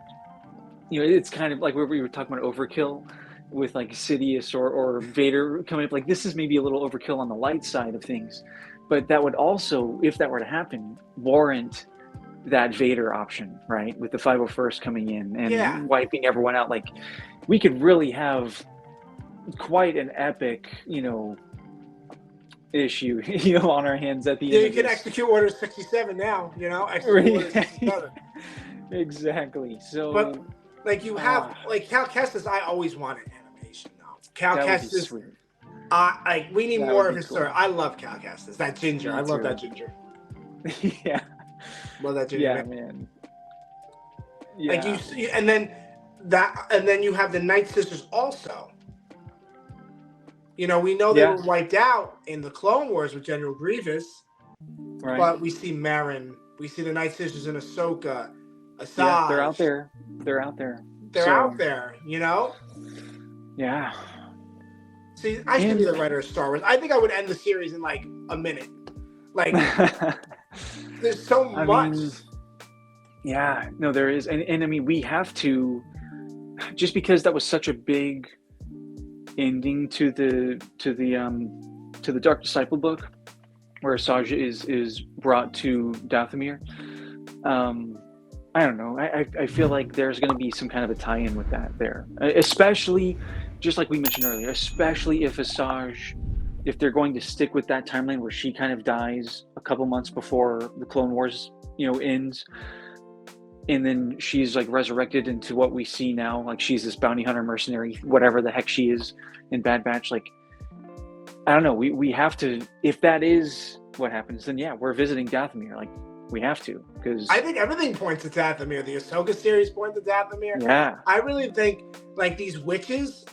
it's kind of where we were talking about overkill with Sidious or Vader coming up. This is maybe a little overkill on the light side of things, but that would also, if that were to happen, warrant that Vader option, right? With the 501st coming in and wiping everyone out. We could really have quite an epic, issue, on our hands at the end. You can execute Order 67 now, execute Order 67. Exactly. So, but you have Cal Kestis. I always wanted animation though. Cal Kestis. We need more of his story. I love Cal Kestis. That ginger. I love that ginger. Yeah. Love that ginger. Yeah, man. Yeah. And then you have the Night Sisters also. We know they were wiped out in the Clone Wars with General Grievous, right? But we see Marin, we see the Night Sisters in Ahsoka, Asajj. Yeah, they're out there. They're out there. Yeah. See, I should be the writer of Star Wars. I think I would end the series in a minute. There's so much. Yeah, no, there is, and I mean, we have to, just because that was such a big ending to the Dark Disciple book, where Asajj is brought to Dathomir. I don't know. I feel like there's going to be some kind of a tie-in with that there, especially, just like we mentioned earlier, especially if Asajj, if they're going to stick with that timeline where she kind of dies a couple months before the Clone Wars, ends, and then she's like resurrected into what we see now, like she's this bounty hunter mercenary, whatever the heck she is in Bad Batch. Like, I don't know. We have to, if that is what happens, then yeah, we're visiting Dathomir. Like, we have to, because I think everything points to Dathomir. The Ahsoka series points to Dathomir. Yeah. I really think, like, these witches,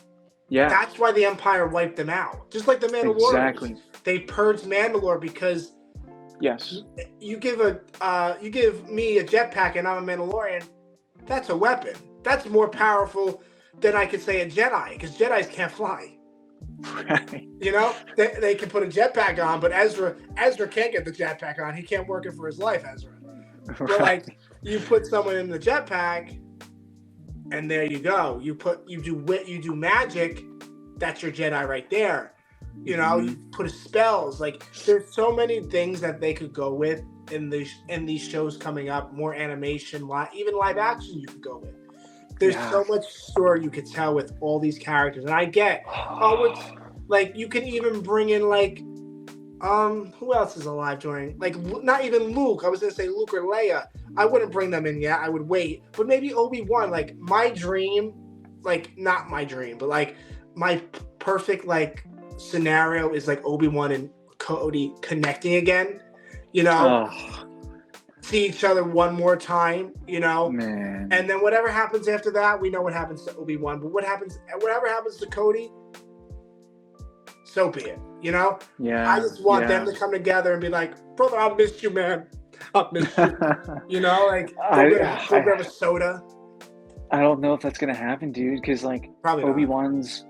Yeah. that's why the Empire wiped them out. Just like the Mandalorians. Exactly. They purged Mandalore because Yes. you give me a jetpack and I'm a Mandalorian, that's a weapon. That's more powerful than I could say a Jedi, because Jedis can't fly. Right. They can put a jetpack on, but Ezra can't get the jetpack on. He can't work it for his life, Ezra. Right. But like, you put someone in the jetpack, and there you go. You do magic. That's your Jedi right there. You put spells. Like, there's so many things that they could go with in these shows coming up. More animation, even live action. You could go with. There's so much story you could tell with all these characters, and I get. It's like, you can even bring in, like, who else is alive during, like, not even Luke. I was gonna say Luke or Leia. I wouldn't bring them in yet. I would wait, but maybe Obi-Wan. Like, my dream, like, not my dream, but like my perfect like scenario is like Obi-Wan and Cody connecting again. See each other one more time, Man. and then whatever happens after that, we know what happens to Obi-Wan. But whatever happens to Cody, so be it. Yeah. I just want them to come together and be like, brother, I missed you, man. I missed you. Like, go grab a soda. I don't know if that's gonna happen, dude. Because like, Probably not.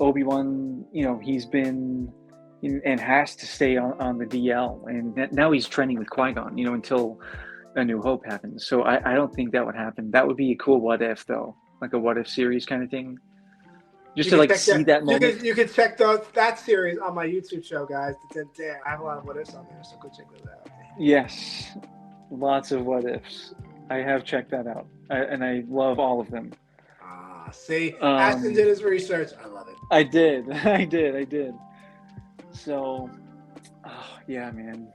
Obi-Wan, he's been and has to stay on the DL, and now he's training with Qui-Gon, until A New Hope happens. So I don't think that would happen. That would be a cool what if, though, like a what if series kind of thing. Just to like see that moment. You can check that series on my YouTube show, guys. I have a lot of what ifs on there, so go check those out. Yes, lots of what ifs. I have checked that out, and I love all of them. See, Ashton did his research. I love it. I did. So, yeah, man.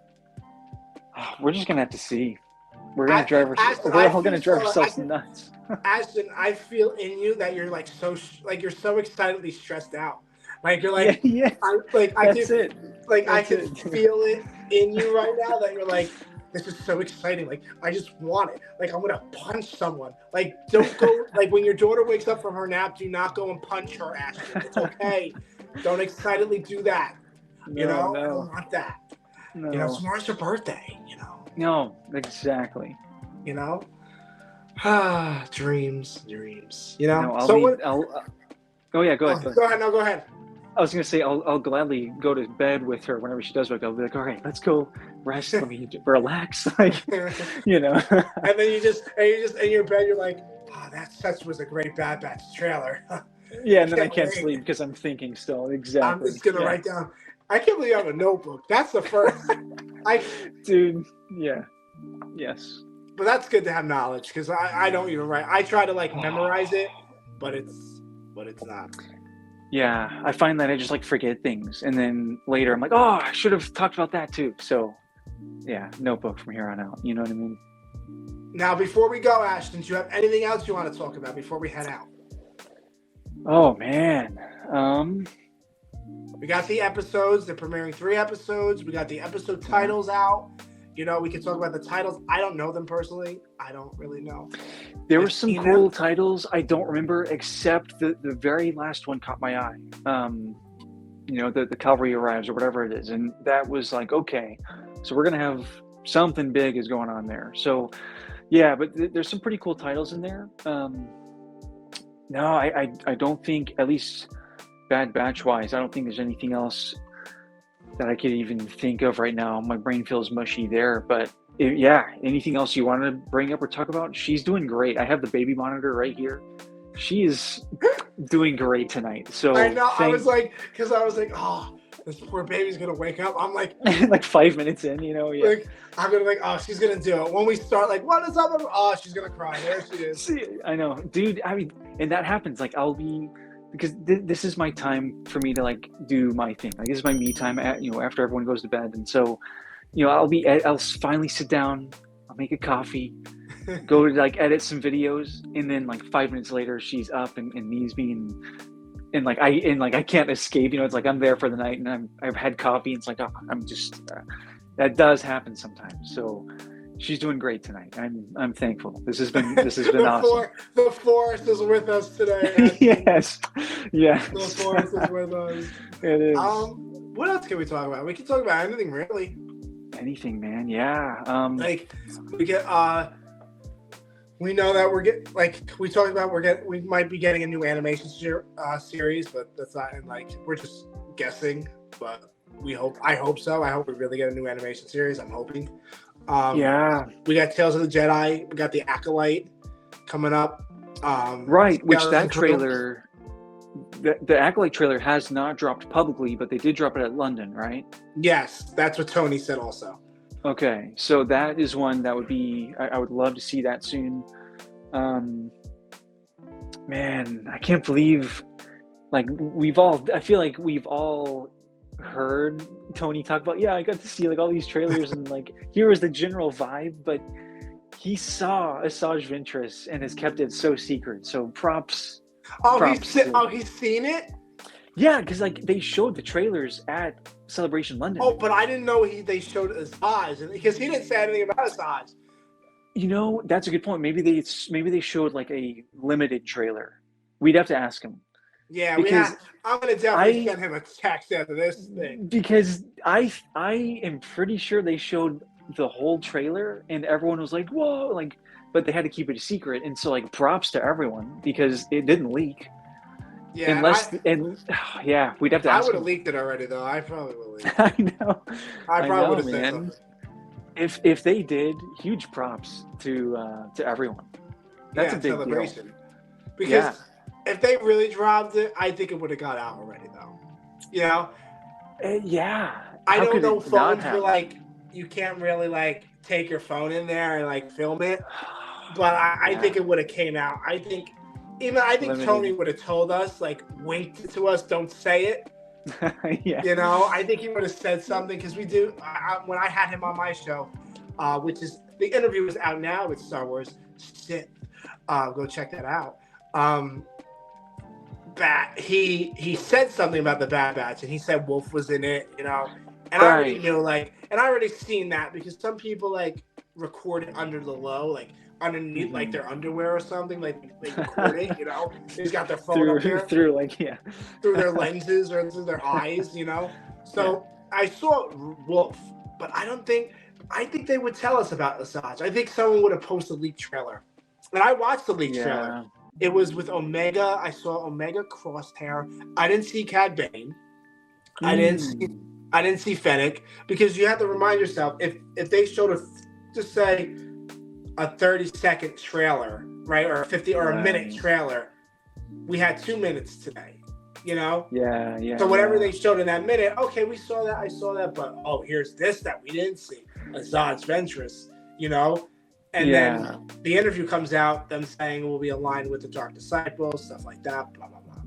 We're just gonna have to see. We're gonna drive ourselves nuts. Ashton, I feel in you that you're like you're so excitedly stressed out. Like, you're like, yeah. I can feel it in you right now that you're like, this is so exciting. Like, I just want it. Like, I'm gonna punch someone. Like, don't go. Like, when your daughter wakes up from her nap, do not go and punch her, Ashton. It's okay. Don't excitedly do that. No. I don't want that. No. Tomorrow's your birthday. No, exactly. Dreams. Oh yeah, go ahead. Go ahead. I was gonna say I'll gladly go to bed with her whenever she does wake up. I'll be like, all right, let's go rest. Let me relax, like, And then you just in your bed, you're like, that was a great Bad Batch trailer. Yeah, and then I can't sleep because I'm thinking still. Exactly. I'm just gonna write down. I can't believe I have a notebook. That's the first. Dude. Yeah. Yes. But that's good to have knowledge, because I don't even write. I try to like memorize it, but it's not. Yeah, I find that I just like forget things, and then later I'm like, oh, I should have talked about that too. So, yeah, notebook from here on out. You know what I mean? Now, before we go, Ashton, do you have anything else you want to talk about before we head out? Oh man. We got the episodes. They're premiering 3 episodes. We got the episode titles out. We can talk about the titles. I don't know them personally. I don't really know. There were some cool titles. I don't remember, except the very last one caught my eye. The Cavalry Arrives or whatever it is. And that was like, okay, so we're going to have something big is going on there. So, yeah, but there's some pretty cool titles in there. No, I don't think, at least Bad Batch wise, I don't think there's anything else that I could even think of right now. My brain feels mushy there, but Yeah, anything else you want to bring up or talk about? She's doing great. I have the baby monitor right here. She is doing great tonight. So I know. I was like, oh, this poor baby's gonna wake up. I'm like, like 5 minutes in, you know, yeah. like I'm gonna like, oh, she's gonna do it. When we start, like, what is up? Oh, she's gonna cry. There she is. See, I know, dude. I mean, and that happens. Like, I'll be because this is my time for me to like do my thing. Like, this is my me time. After everyone goes to bed, and so, I'll finally sit down. I'll make a coffee. Go to like edit some videos, and then like 5 minutes later she's up and needs me, and I can't escape. It's like I'm there for the night, and I've had coffee, and it's like, oh, I'm just that does happen sometimes. So she's doing great tonight. I'm thankful. This has been awesome. The forest is with us today. Yes. The forest is with us. It is. What else can we talk about? We can talk about anything, really. Anything, man. Yeah. Like we get we know that we talked about we might be getting a new animation series, but that's not we're just guessing, but I hope so. I hope we really get a new animation series. I'm hoping. Yeah. We got Tales of the Jedi. We got the Acolyte coming up. Right, which that trailer, the Acolyte trailer has not dropped publicly, but they did drop it at London, right? Yes, that's what Tony said also. Okay, so that is one that would be, I would love to see that soon. Man, I can't believe, I feel like we've all heard Tony talk about, I got to see like all these trailers and like, here was the general vibe, but he saw Asajj Ventress and has kept it so secret. So props. He's seen it? Yeah, because like they showed the trailers at Celebration London. Oh, but I didn't know they showed Asajj because he didn't say anything about Asajj. That's a good point. Maybe they showed like a limited trailer. We'd have to ask him. Yeah, I'm gonna definitely send him a text after this thing. Because I am pretty sure they showed the whole trailer and everyone was like, whoa, but they had to keep it a secret. And so like props to everyone because it didn't leak. Yeah, we'd have to ask. I would have leaked it already though. I probably would have. I know. I probably would have said something. If they did, huge props to everyone. That's a big celebration. Deal. Because if they really dropped it, I think it would have got out already though. I don't know phones were you can't really take your phone in there and film it. But I think it would have came out. I think Tony would have told us, winked it to us, don't say it. Yeah. I think he would have said something because we do. When I had him on my show, which is the interview is out now with Star Wars. Go check that out. He said something about the Bad Batch, and he said Wolf was in it. And I already knew and I already seen that because some people record it under the low, underneath their underwear or something, they record it, They've got their phone up there. Through their lenses or through their eyes, So I saw Wolf, but I think they would tell us about Asajj. I think someone would have posted a leaked trailer. And I watched the leaked trailer. It was with Omega. I saw Omega Crosshair. I didn't see Cad Bane. I didn't see Fennec, because you have to remind yourself, if they showed just say a 30-second trailer, right, or a 50 or a minute trailer, we had 2 minutes today, Yeah. So whatever they showed in that minute, okay, we saw that, I saw that, but here's this that we didn't see, Asajj Ventress, and then the interview comes out, them saying we'll be aligned with the Dark Disciples, stuff like that, blah blah blah.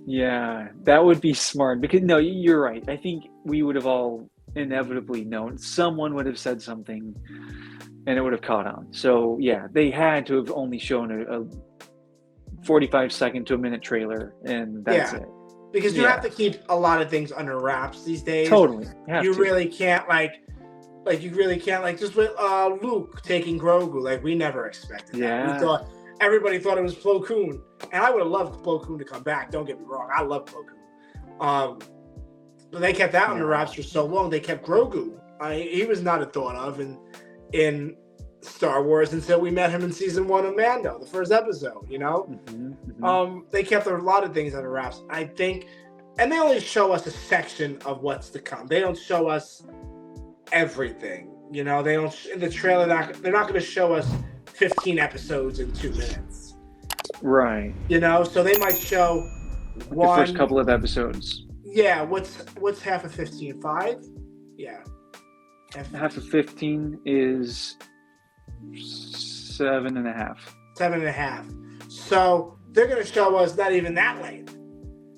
Yeah, that would be smart, because no, you're right. I think we would have all inevitably known. Someone would have said something and it would have caught on. So yeah, they had to have only shown a 45-second to a minute trailer, and that's it. Because you have to keep a lot of things under wraps these days. Totally. You really can't just with Luke taking Grogu, we never expected that. Everybody thought it was Plo Koon, and I would have loved Plo Koon to come back. Don't get me wrong, I love Plo Koon. But they kept that under wraps for so long. They kept Grogu. He was not a thought of in Star Wars until we met him in season 1 of Mando, the first episode. They kept a lot of things under wraps, I think, and they only show us a section of what's to come. They don't show us everything. You know, they don't in the trailer. They're not going to show us 15 episodes in 2 minutes. Right. You know, so they might show The first couple of episodes. Yeah, what's half of 15? 5? Yeah. Half of 15 is 7.5. 7.5. So they're going to show us not even that length.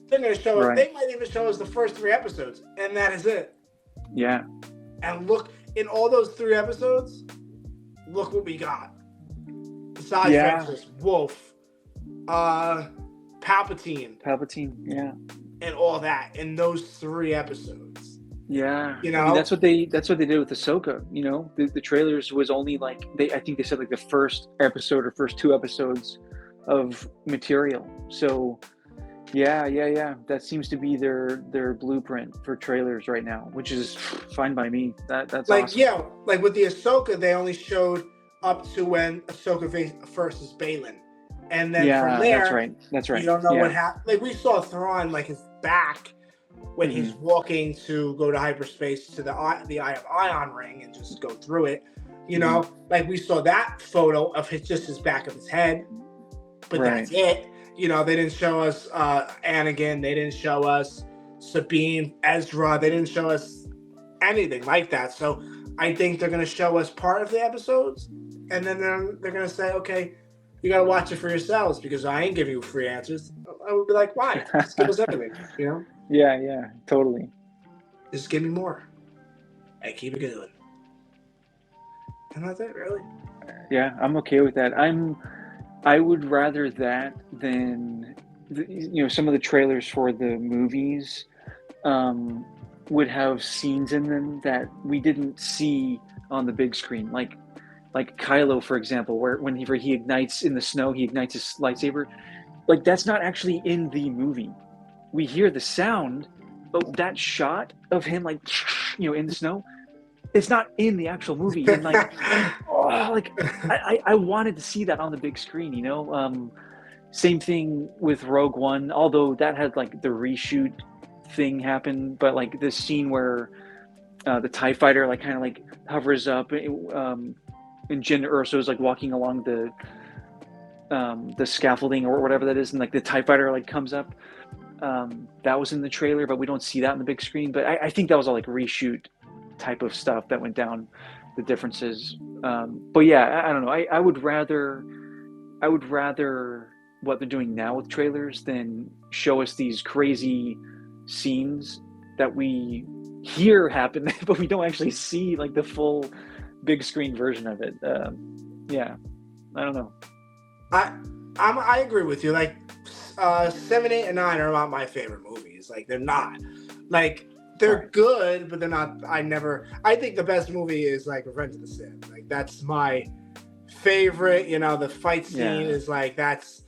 They're going to show us. Right. They might even show us the first 3 episodes, and that is it. Yeah. And look, in all those 3 episodes, look what we got. Besides Francis, Wolf, Palpatine, yeah, and all that in those 3 episodes. Yeah, you know, I mean, that's what they did with Ahsoka. You know, the trailers was only like I think they said like the first episode or first 2 episodes of material. So yeah, that seems to be their blueprint for trailers right now, which is fine by me. That's like awesome. Yeah, like with the Ahsoka, they only showed up to when Ahsoka versus Balin, and then from there, that's right. You don't know what happened. Like we saw Thrawn, like his back when he's walking to go to hyperspace to the Eye of Ion ring and just go through it. You know, like we saw that photo of his back of his head, but that's it. You know, they didn't show us Anakin. They didn't show us Sabine, Ezra. They didn't show us anything like that. So I think they're going to show us part of the episodes, and then they're going to say, okay, you got to watch it for yourselves because I ain't giving you free answers. I would be like, why? Just give us everything, you know? Yeah, totally. Just give me more. And keep it going. And that's it, really. Yeah, I'm okay with that. I would rather that than some of the trailers for the movies would have scenes in them that we didn't see on the big screen, like Kylo, for example, where whenever he ignites in the snow, he ignites his lightsaber. Like that's not actually in the movie. We hear the sound, but that shot of him like in the snow, it's not in the actual movie. And like, I wanted to see that on the big screen. Same thing with Rogue One, although that had like the reshoot thing happen, but like this scene where the TIE fighter like kind of like hovers up, and Jyn Erso is like walking along the scaffolding or whatever that is, and like the TIE fighter like comes up. That was in the trailer, but we don't see that on the big screen. But I think that was all like reshoot type of stuff that went down, the differences. But yeah, I don't know. I would rather what they're doing now with trailers than show us these crazy scenes that we hear happen, but we don't actually see like the full big screen version of it. Yeah, I don't know. I agree with you. Like 7, 8, and 9 are not my favorite movies. Like they're not. Like they're good, but they're not. I think the best movie is like Revenge of the Sith. Like that's my favorite. The fight scene is like that's.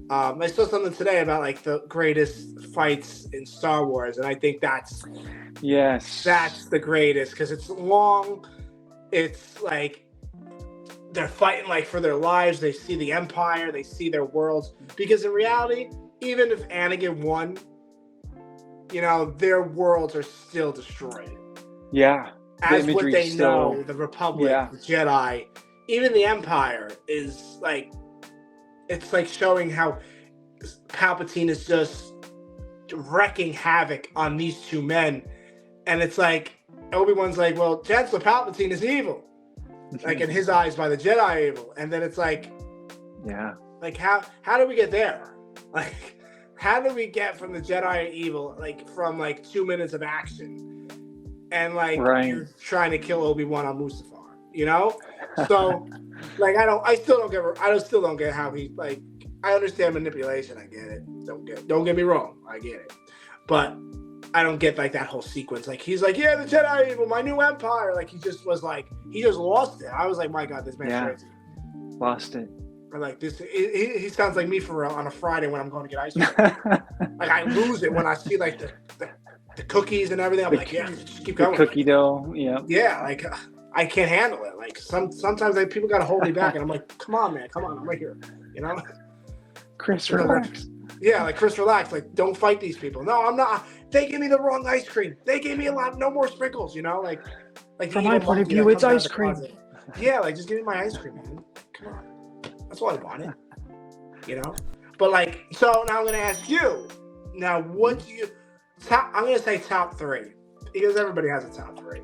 I saw something today about like the greatest fights in Star Wars, and I think that's the greatest because it's long. It's like they're fighting like for their lives. They see the Empire, they see their worlds. Because in reality, even if Anakin won, their worlds are still destroyed. Yeah. As what they know, the Republic, the Jedi, even the Empire is like, it's like showing how Palpatine is just wreaking havoc on these 2 men. And it's like, Obi-Wan's like, well, Chancellor Palpatine is evil. Like in his eyes by the Jedi evil. And then it's like, like how do we get there? Like, how do we get from the Jedi evil, like from like 2 minutes of action and like you're trying to kill Obi-Wan on Mustafar, So like I still don't get how he like, I understand manipulation. I get it. Don't get me wrong. I get it. But I don't get like that whole sequence. Like he's like, yeah, the Jedi evil, my new empire. Like he just lost it. I was like, my God, this man's crazy. Lost it. Or like this, he sounds like me on a Friday when I'm going to get ice cream. Like I lose it when I see like the cookies and everything. I'm like, yeah, just keep going. Cookie dough, yeah. Yeah, like I can't handle it. Like sometimes like people gotta hold me back, and I'm like, come on, man, I'm right here. Chris, relax. Yeah, like Chris, relax. Like, don't fight these people. No, I'm not. They gave me the wrong ice cream. They gave me no more sprinkles. Like, Like From the my evil point of monkey view, that it's comes out of ice the cream. closet. Yeah, like just give me my ice cream, man. Come on, that's all I wanted. You know. But like, so now I'm gonna ask you. Now, what do you? I'm gonna say top three because everybody has a top three.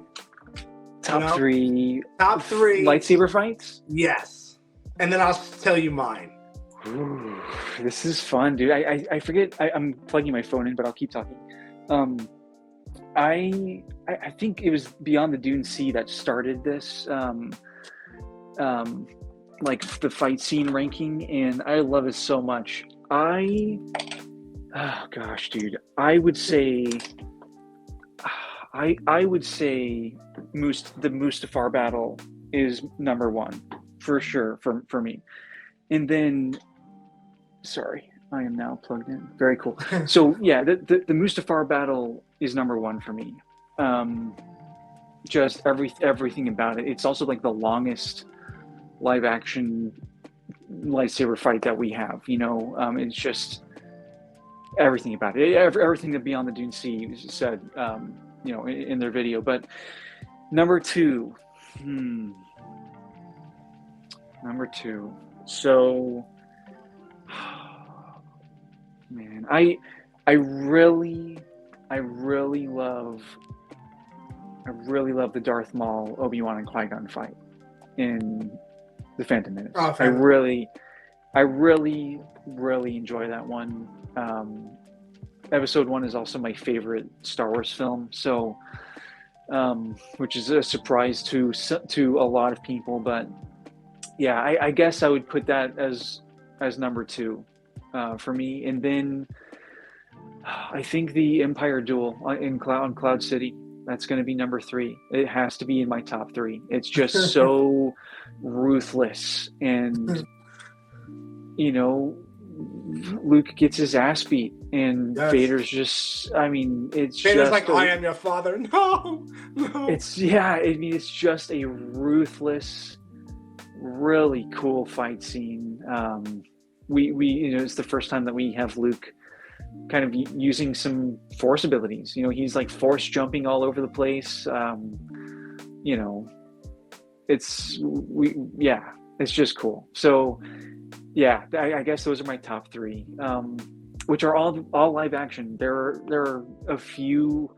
Top three. Top three lightsaber fights. Yes, and then I'll tell you mine. Ooh, this is fun, dude. I forget. I'm plugging my phone in, but I'll keep talking. I think it was Beyond the Dune Sea that started this. Like the fight scene ranking, and I love it so much. Oh gosh, dude. I would say the Mustafar battle is number one for sure for me. And then, sorry, I am now plugged in. Very cool. So yeah, the Mustafar battle is number one for me. Just everything about it. It's also like the longest live action lightsaber fight that we have. You know, it's just everything about it. Everything that Beyond the Dune Sea said. You know, in their video. But number two. Number two. So, man, I really love the Darth Maul, Obi-Wan, and Qui-Gon fight in The Phantom Menace. Oh, I really enjoy that one. Episode 1 is also my favorite Star Wars film, so which is a surprise to a lot of people, but yeah, I guess I would put that as number two for me. And then I think the Empire duel on Cloud City, that's going to be number three. It has to be in my top three. It's just so ruthless, and you know, Luke gets his ass beat, and Vader's just, I mean, it's Vader's just like, I am your father. No. It's just a ruthless, really cool fight scene. We you know, it's the first time that we have Luke kind of using some Force abilities. You know, he's like Force jumping all over the place. You know, it's just cool. So yeah, I guess those are my top three, which are all live action. There are a few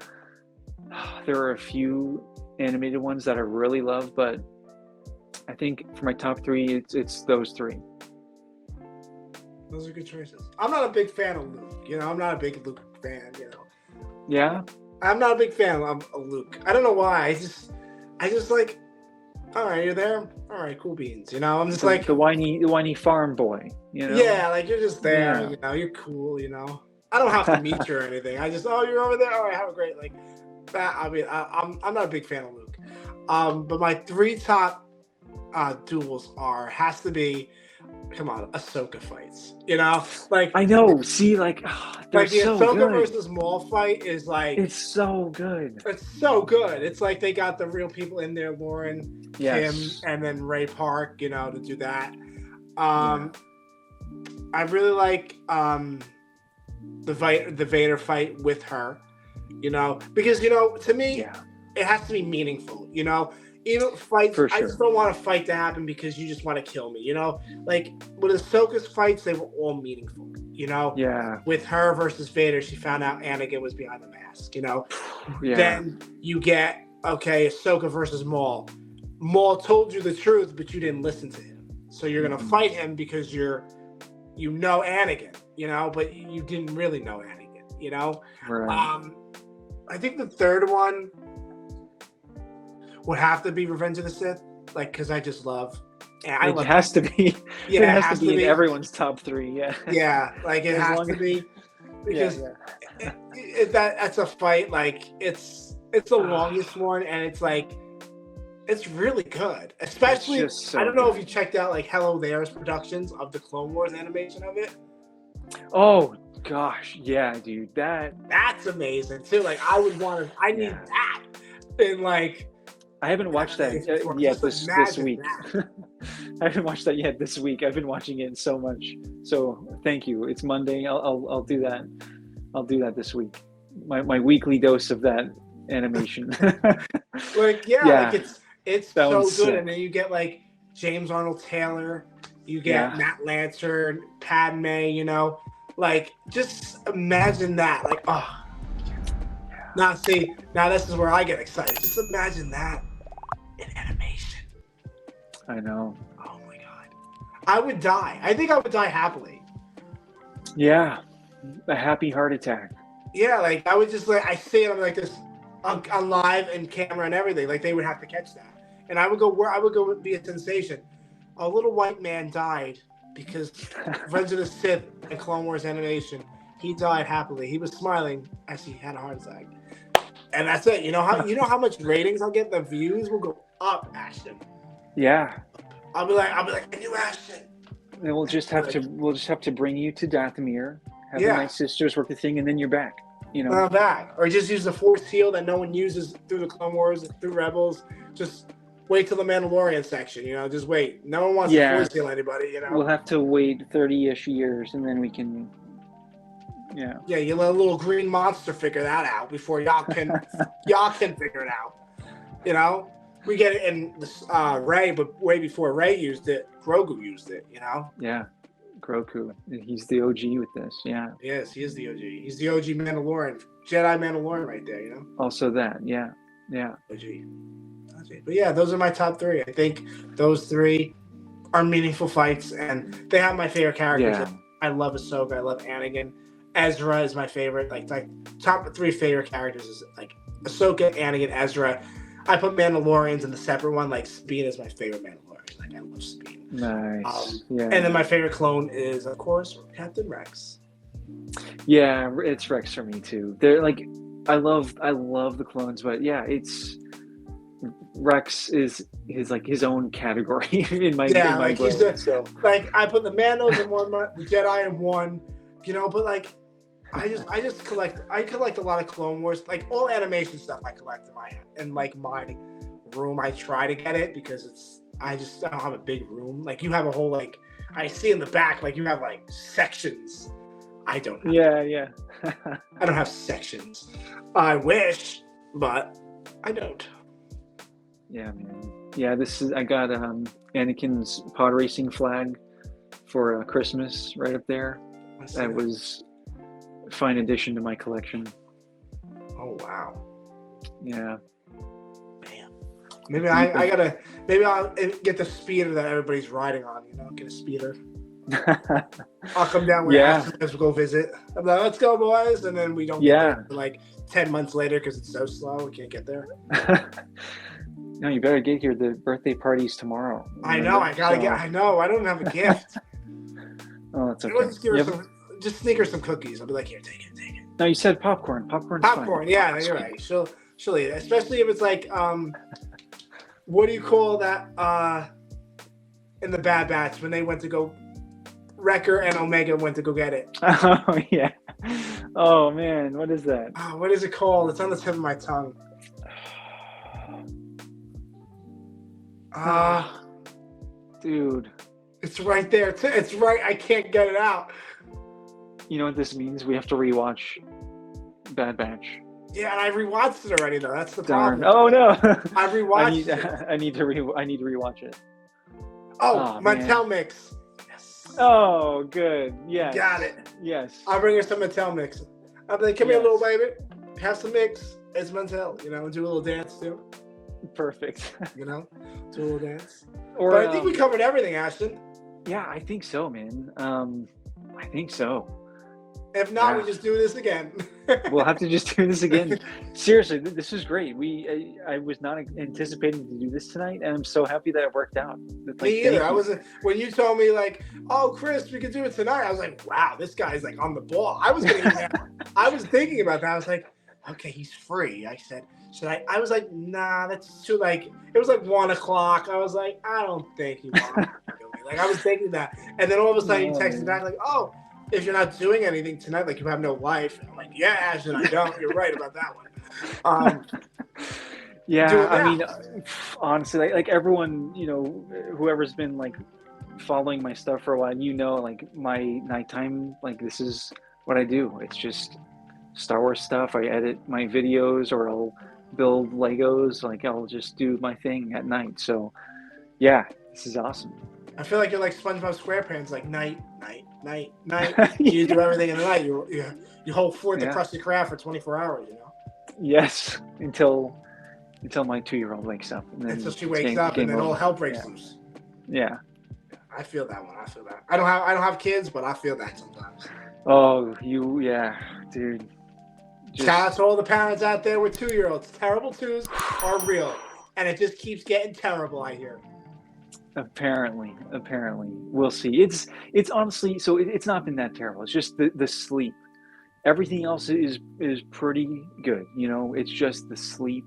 animated ones that I really love, but I think for my top three, it's those three. Those are good choices. I'm not a big fan of Luke. You know, I'm not a big Luke fan. You know. Yeah. I'm not a big fan of Luke. I don't know why. I just like. All right, you're there. All right, cool beans. You know, I'm just like the whiny farm boy. You know. Yeah, like you're just there. Yeah. You know, you're cool. You know, I don't have to meet you or anything. I just, you're over there. All right, have a great like. That. I mean, I'm not a big fan of Luke. But my three top duels has to be. Come on, Ahsoka fights. You know, like I know. See, like the so Ahsoka good. versus Maul fight is like it's so good. It's so good. It's like they got the real people in there, Lauren, Kim, and then Ray Park. You know, to do that. I really like the Vader fight with her. You know, because you know, to me, it has to be meaningful. You know. Even fights, I just don't want a fight to happen because you just want to kill me, you know? Like, with Ahsoka's fights, they were all meaningful, you know? Yeah. With her versus Vader, she found out Anakin was behind the mask, you know? Yeah. Then you get, Ahsoka versus Maul. Maul told you the truth, but you didn't listen to him. So you're going to fight him because you know Anakin, you know? But you didn't really know Anakin, you know? Right. I think the third one would have to be Revenge of the Sith, like, because I just love. It has to be. Yeah, it has to be in everyone's top three. Yeah. Yeah, like it has to be because that's a fight. Like it's the longest one, and it's like it's really good. Especially, I don't know if you checked out like Hello There's productions of the Clone Wars animation of it. Oh gosh, yeah, dude, that's amazing too. Like I would want to. I need that, and like. I haven't watched that yet this week. I haven't watched that yet this week. I've been watching it so much. So thank you. It's Monday. I'll do that. I'll do that this week. My weekly dose of that animation. Like Yeah, like it's that so one's good, sick. and then you get like James Arnold Taylor, you get Yeah, Matt Lancer, Padme. Like just imagine that. Like now see, now this is where I get excited. Just imagine that in animation. I know. Oh my god, I would die. I think I would die happily. Yeah, a happy heart attack. Yeah, like I would just like I see it on like this on live and camera and everything. Like they would have to catch that, and I would go where I would go be a sensation. A little white man died because Revenge of the Sith and Clone Wars animation. He died happily. He was smiling as he had a heart attack, and that's it. You know how much ratings I'll get. The views will go up, Ashton. Yeah, I'll be like, I knew Ashton. and we'll just have to bring you to Dathomir, have the Yeah. Night Sisters work the thing, and then you're back. Not back, or just use the Force heal that no one uses through the Clone Wars, through Rebels. Just wait till the Mandalorian section. Just wait. No one wants to Force heal anybody. We'll have to wait 30-ish years, and then we can. Yeah. Yeah, you let a little green monster figure that out before y'all can figure it out. We get it in the Rey, but way before Rey used it, Grogu used it. Yeah, Grogu. He's the OG with this. Yeah. Yes, he is the OG. He's the OG Mandalorian, Jedi Mandalorian right there. Also that. Yeah. Yeah. OG. But yeah, those are my top three. I think those three are meaningful fights, and they have my favorite characters. Yeah. I love Ahsoka. I love Anakin. Ezra is my favorite. Like top three favorite characters is like Ahsoka, Anakin, Ezra. I put Mandalorians in the separate one. Like Sabine is my favorite Mandalorian. Like I love Sabine. Nice. Yeah. And then my favorite clone is, of course, Captain Rex. Yeah, it's Rex for me too. They're like, I love the clones, but yeah, it's Rex is his own category in my like brain, he's the so. like I put the Mandos in one, the Jedi in one. But like I collect a lot of Clone Wars, like all animation stuff. I collect in my room. I try to get it because I don't have a big room. Like you have a whole like I see in the back like you have like sections. I don't have Yeah. I don't have sections. I wish, but I don't. Yeah, man. Yeah, I got Anakin's pod racing flag for Christmas right up there. That was a fine addition to my collection. Oh wow. Yeah. Man. Maybe I'll get the speeder that everybody's riding on, get a speeder. I'll come down with us. We'll go visit. I'm like, let's go, boys. And then we don't get there for like 10 months later because it's so slow. We can't get there. No, you better get here. The birthday party's tomorrow. I know. I gotta get. I know. I don't have a gift. Oh, that's okay. Just sneak her some cookies. I'll be like, here, take it. No, you said popcorn. Popcorn. Yeah, you're right. She'll eat it, especially if it's like what do you call that in the Bad Batch when they went to go. Wrecker and Omega went to go get it. Oh yeah. Oh man, what is that? Oh, what is it called? It's on the tip of my tongue. Dude. It's right there. It's right. I can't get it out. You know what this means? We have to rewatch Bad Batch. Yeah, and I rewatched it already though. That's the Darn. problem. Oh no. I rewatched it. I need to rewatch it. Oh, Mattel Mix. Yes. Oh, good. Yes. Got it. Yes. I'll bring her some Mattel Mix. I'll be like, come here, little baby. Have some mix. It's Mattel. Do a little dance too. Perfect. Do a little dance. But I think we covered everything, Ashton. Yeah, I think so, man. I think so. If not, we just do this again. We'll have to just do this again. Seriously, this is great. I was not anticipating to do this tonight, and I'm so happy that it worked out. Me either. I wasn't. When you told me like, "Oh, Chris, we could do it tonight," I was like, "Wow, this guy's like on the ball." I was thinking about that. I was like, "Okay, he's free." I said, "Should I?" I was like, "Nah, that's too like." It was like 1:00. I was like, "I don't think he wants to do me." Like I was thinking that, and then all of a sudden he texted back like, "Oh, if you're not doing anything tonight, like you have no life." And I'm like, "Yeah, Ashton, I don't. You're right about that one." Yeah, I mean, honestly, like everyone, whoever's been like following my stuff for a while, like my nighttime, like this is what I do. It's just Star Wars stuff. I edit my videos, or I'll build Legos. Like, I'll just do my thing at night. So yeah, this is awesome. I feel like you're like SpongeBob SquarePants, like night. You do everything in the night. You hold forth the crusty craft for 24 hours. You know. Yes, until my 2-year-old wakes up. And then until she wakes up, and then all hell breaks loose. Yeah. I feel that one. I don't have kids, but I feel that sometimes. Oh, dude. Shout out to all the parents out there with 2-year-olds. Terrible twos are real, and it just keeps getting terrible. I hear. Apparently, we'll see. It's honestly, so it's not been that terrible. It's just the sleep. Everything else is pretty good. You know, it's just the sleep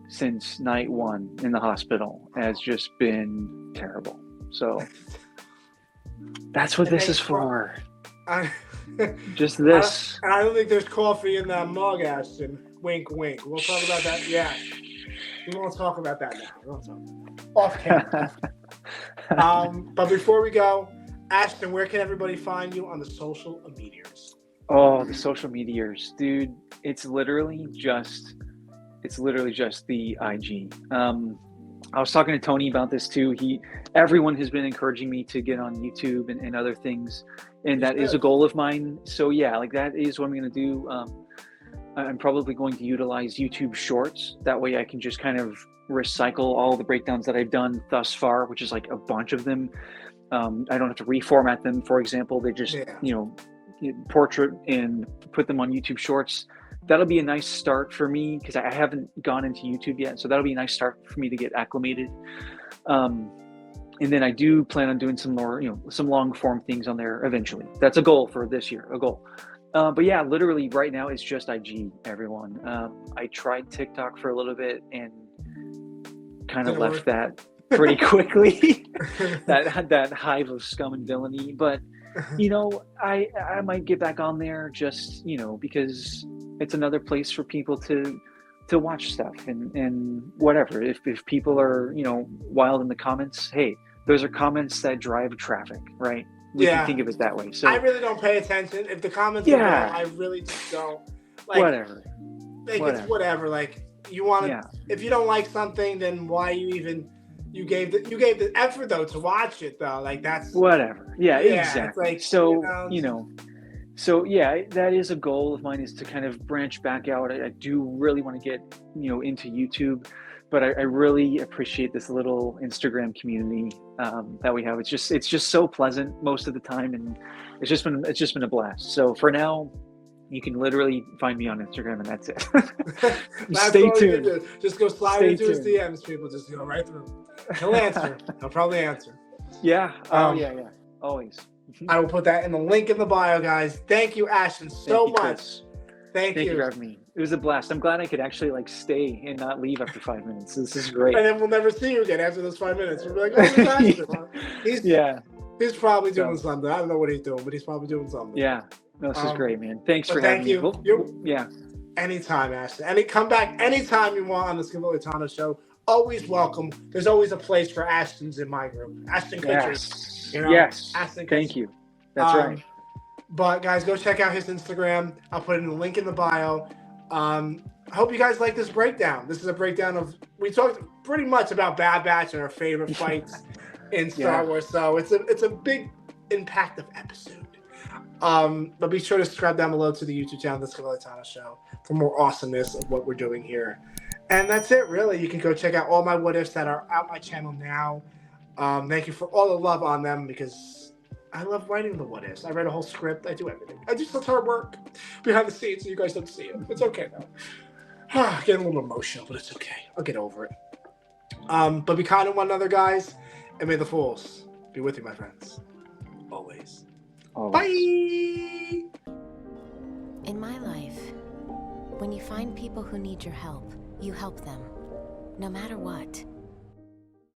since night 1 in the hospital has just been terrible. So that's what this is for. Just this. And I don't think there's coffee in that mug, Ashton. Wink, wink. We'll talk about that. Yeah. We won't talk about that now. We won't talk off camera. But before we go, Ashton, where can everybody find you on the social medias? Oh, the social medias, dude. It's literally just the IG. I was talking to Tony about this too. Everyone has been encouraging me to get on YouTube and other things, and that is a goal of mine. So yeah, like that is what I'm going to do. I'm probably going to utilize YouTube Shorts. That way I can just kind of recycle all the breakdowns that I've done thus far, which is like a bunch of them. I don't have to reformat them. For example, they just, portrait and put them on YouTube Shorts. That'll be a nice start for me because I haven't gone into YouTube yet. So that'll be a nice start for me to get acclimated. And then I do plan on doing some more, some long form things on there eventually. That's a goal for this year, but yeah, literally right now it's just IG, everyone. I tried TikTok for a little bit and kind of left that pretty quickly. that hive of scum and villainy. But I might get back on there just because it's another place for people to watch stuff and whatever. If people are wild in the comments, hey, those are comments that drive traffic, right? We can think of it that way. So I really don't pay attention. If the comments are bad, I really just don't. Like, whatever. It's whatever. Like you want to. If you don't like something, then why you gave the effort though to watch it though. Like that's whatever. Yeah, exactly. Like, so So yeah, that is a goal of mine, is to kind of branch back out. I do really want to get into YouTube. But I really appreciate this little Instagram community that we have. It's just so pleasant most of the time, and it's just been a blast. So for now, you can literally find me on Instagram, and that's it. Stay tuned. Just go slide into his DMs, people. Just go right through. He'll answer. He'll probably answer. Yeah. Yeah. Always. I will put that in the link in the bio, guys. Thank you, Ashton, so much. Thank you for having me. It was a blast. I'm glad I could actually stay and not leave after 5 minutes. This is great. And then we'll never see you again after those 5 minutes. We'll be like, oh, he's probably doing something. I don't know what he's doing, but he's probably doing something. Yeah. No, this is great, man. Thanks for having me. Yeah. Anytime, Ashton. Come back anytime you want on the Skip Tano show. Always welcome. There's always a place for Ashtons in my group. Ashton Kusher. Yes. Ashton Kusher. Thank you. That's right. But guys, go check out his Instagram. I'll put in the link in the bio. I hope you guys like this breakdown. This is a breakdown of, we talked pretty much about Bad Batch and our favorite fights in Star Wars. So it's a big impact of episode. But be sure to subscribe down below to the YouTube channel, The Skip Tano Show, for more awesomeness of what we're doing here. And that's it, really. You can go check out all my what ifs that are out my channel now. Thank you for all the love on them, because I love writing the what ifs. I write a whole script. I do everything. I do such hard work behind the scenes, so you guys don't see it. It's okay though. Getting a little emotional, but it's okay. I'll get over it. But be kind to one another, guys, and may the force be with you, my friends. Always. Bye. In my life, when you find people who need your help, you help them, no matter what.